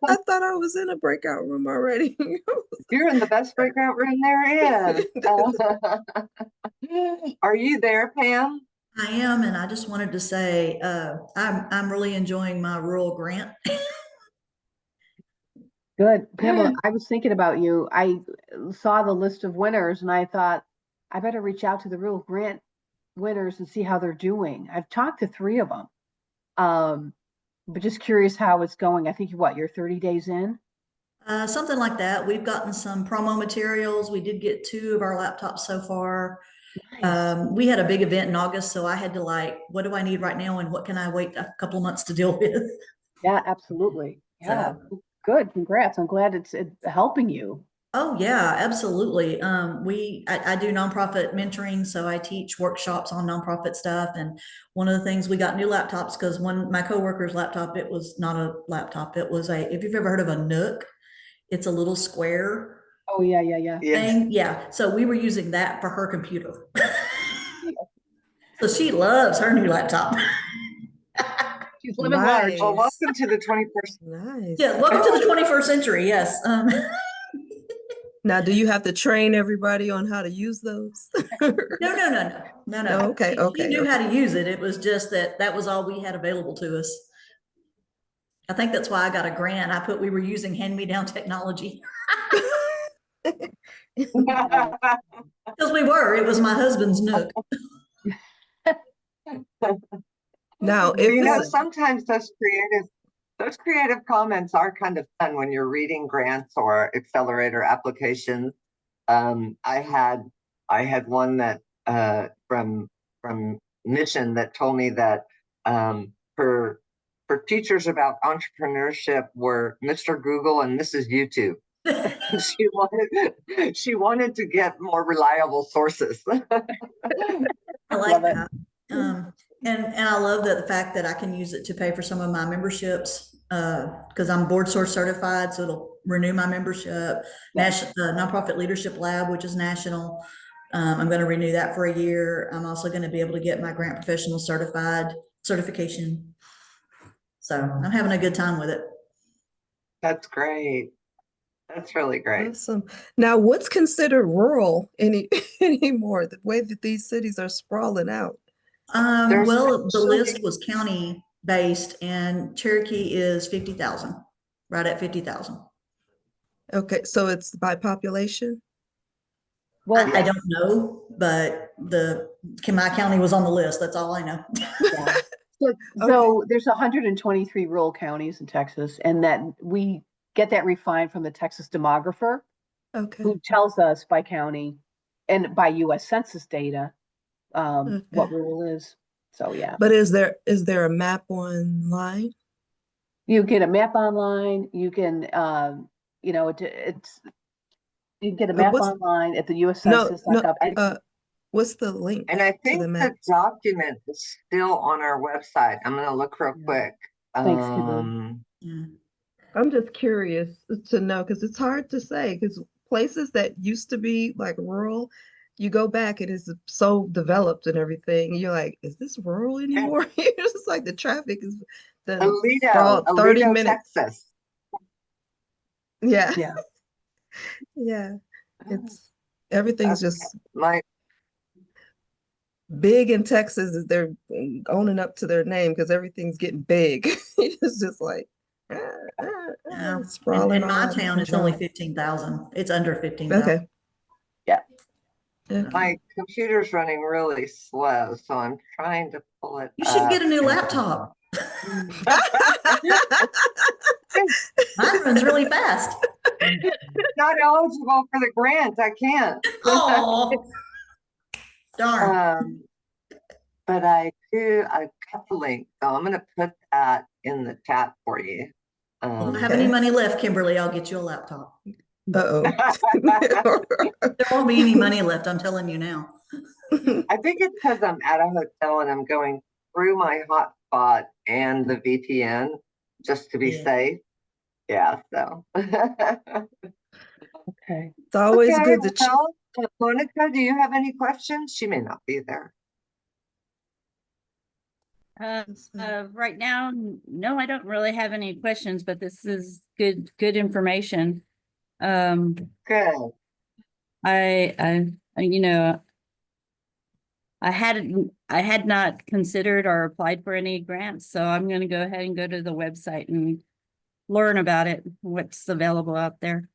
I thought I was in a breakout room already. You're in the best breakout room there is. Are you there, Pam? I am, and I just wanted to say I'm really enjoying my rural grant. Good. Pamela, I was thinking about you. I saw the list of winners and I thought I better reach out to the rural grant winners and see how they're doing. I've talked to 3 of them. But just curious how it's going. I think you're 30 days in? Something like that. We've gotten some promo materials. We did get 2 of our laptops so far. Nice. We had a big event in August, so I had to what do I need right now and what can I wait a couple of months to deal with? Yeah, absolutely. Yeah, so, good. Congrats. I'm glad it's helping you. Oh yeah, absolutely. I do nonprofit mentoring, so I teach workshops on nonprofit stuff. And one of the things, we got new laptops because my coworker's laptop, it was not a laptop. It was if you've ever heard of a Nook, it's a little square. Oh yeah. Thing. Yeah. So we were using that for her computer. So she loves her new laptop. She's living large. Well, welcome to the 21st. Nice. Yeah, welcome to the 21st century. Yes. Now, do you have to train everybody on how to use those? No. Okay. She knew how to use it. It was just that was all we had available to us. I think that's why I got a grant. We were using hand-me-down technology. Because it was my husband's Nook. Now, sometimes those creative comments are kind of fun when you're reading grants or accelerator applications. I had one that from Mission that told me that her teachers about entrepreneurship were Mr. Google and Mrs. YouTube. she wanted to get more reliable sources. I like that. And I love the fact that I can use it to pay for some of my memberships because I'm board source certified, so it'll renew my membership. Nonprofit Leadership Lab, which is national. I'm going to renew that for a year. I'm also going to be able to get my grant professional certification. So I'm having a good time with it. That's great. That's really great. Awesome. Now, what's considered rural anymore? The way that these cities are sprawling out. Well, the list was county based, and Cherokee is 50,000, right at 50,000. Okay, so it's by population. Well, I don't know, but my county was on the list. That's all I know. Yeah. So there's 123 rural counties in Texas, and that we get that refined from the Texas demographer, who tells us by county and by U.S. Census data what rural is. So yeah. But is there a map online? You get a map online. You can you can get a map online at the U.S. Census. What's the link? And I to think the the map? document is still on our website. I'm gonna look real quick. Thanks, Kimberly. Yeah. I'm just curious to know because it's hard to say because places that used to be like rural, you go back, it is so developed and everything. You're like, is this rural anymore? It's just like the traffic is done sprawled 30 Aledo, minutes. Texas. Yeah. Yeah. Yeah. It's everything's Okay. just My big in Texas. They're owning up to their name because everything's getting big. It's just like Yeah. sprawling In all my out of town, it's only control. 15,000. It's under 15,000. Okay. Yeah. Okay. my computer's running really slow, so I'm trying to pull it You should get a up. new laptop. Mine runs really fast. Not eligible for the grant. I can't. Oh, darn. But I got the link, so I'm gonna put that in the chat for you. Well, if I have any money left, Kimberly, I'll get you a laptop. Uh-oh. There won't be any money left, I'm telling you now. I think it's because I'm at a hotel and I'm going through my hotspot and the VPN just to be safe. Yeah, so. Okay. It's always Okay, good to well, Monica, do you have any questions? She may not be there. Right now, no, I don't really have any questions, but this is good information. Good. You know, I had not considered or applied for any grants, so I'm going to go ahead and go to the website and learn about it, what's available out there.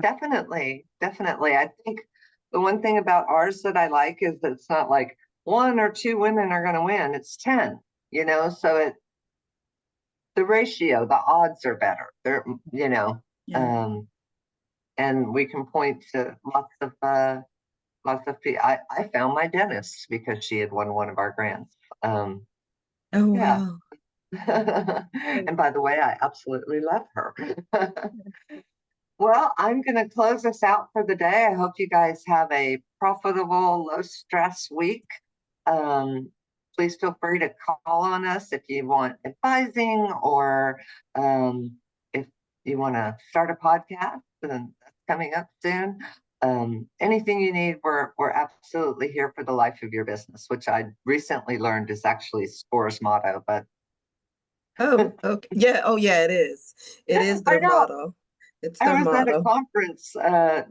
Definitely. I think the one thing about ours that I like is that it's not like 1 or 2 women are going to win. It's 10, so the ratio, the odds are better. They're, and we can point to lots of people. I found my dentist because she had won one of our grants. Oh, yeah. wow. And by the way, I absolutely love her. Well, I'm going to close us out for the day. I hope you guys have a profitable, low stress week. Please feel free to call on us if you want advising or if you want to start a podcast, then that's coming up soon. Anything you need, we're absolutely here for the life of your business, which I recently learned is actually SCORE's motto, but Oh, okay. Yeah. Oh, yeah, it is. It is their motto. It's their I was at a motto. conference that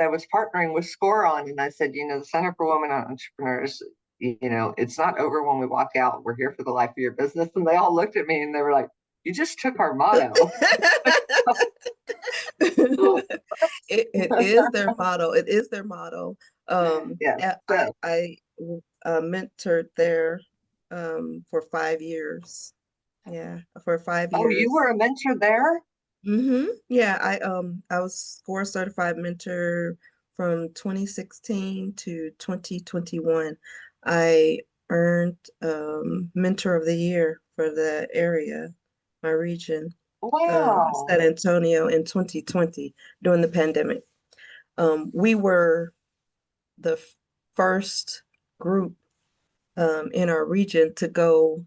I was partnering with SCORE on, and I said, the Center for Women Entrepreneurs, it's not over when we walk out. We're here for the life of your business. And they all looked at me and they were like, you just took our motto. It is their motto. It is their motto. Yeah. I mentored there for 5 years. Yeah, for 5 years. Oh, you were a mentor there? Mm-hmm. Yeah, I was SCORE certified mentor from 2016 to 2021. I earned mentor of the year for the area, my region. Wow. San Antonio in 2020 during the pandemic. We were the first group in our region to go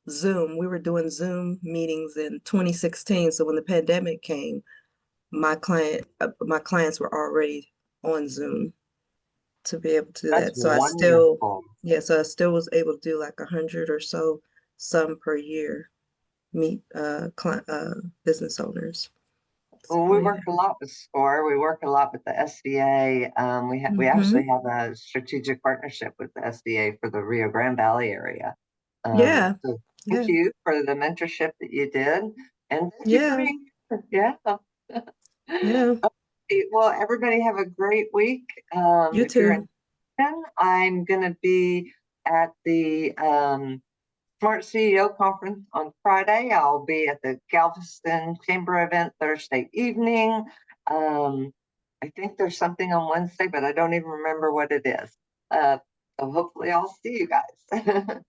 Zoom. We were doing Zoom meetings in 2016. So when the pandemic came, my clients were already on Zoom to be able to do That's that. So wonderful. I still was able to do like 100 or so, some per year, meet business owners. Well, we work a lot with SCORE. We work a lot with the SBA. We actually have a strategic partnership with the SBA for the Rio Grande Valley area. So thank you for the mentorship that you did, and thank you for being here. Yeah. Okay, well, everybody have a great week. You if you're too. in, I'm going to be at the Smart CEO Conference on Friday. I'll be at the Galveston Chamber event Thursday evening. I think there's something on Wednesday, but I don't even remember what it is. So hopefully I'll see you guys.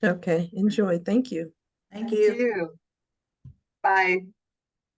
Okay, enjoy. Thank you. Thank you. Bye.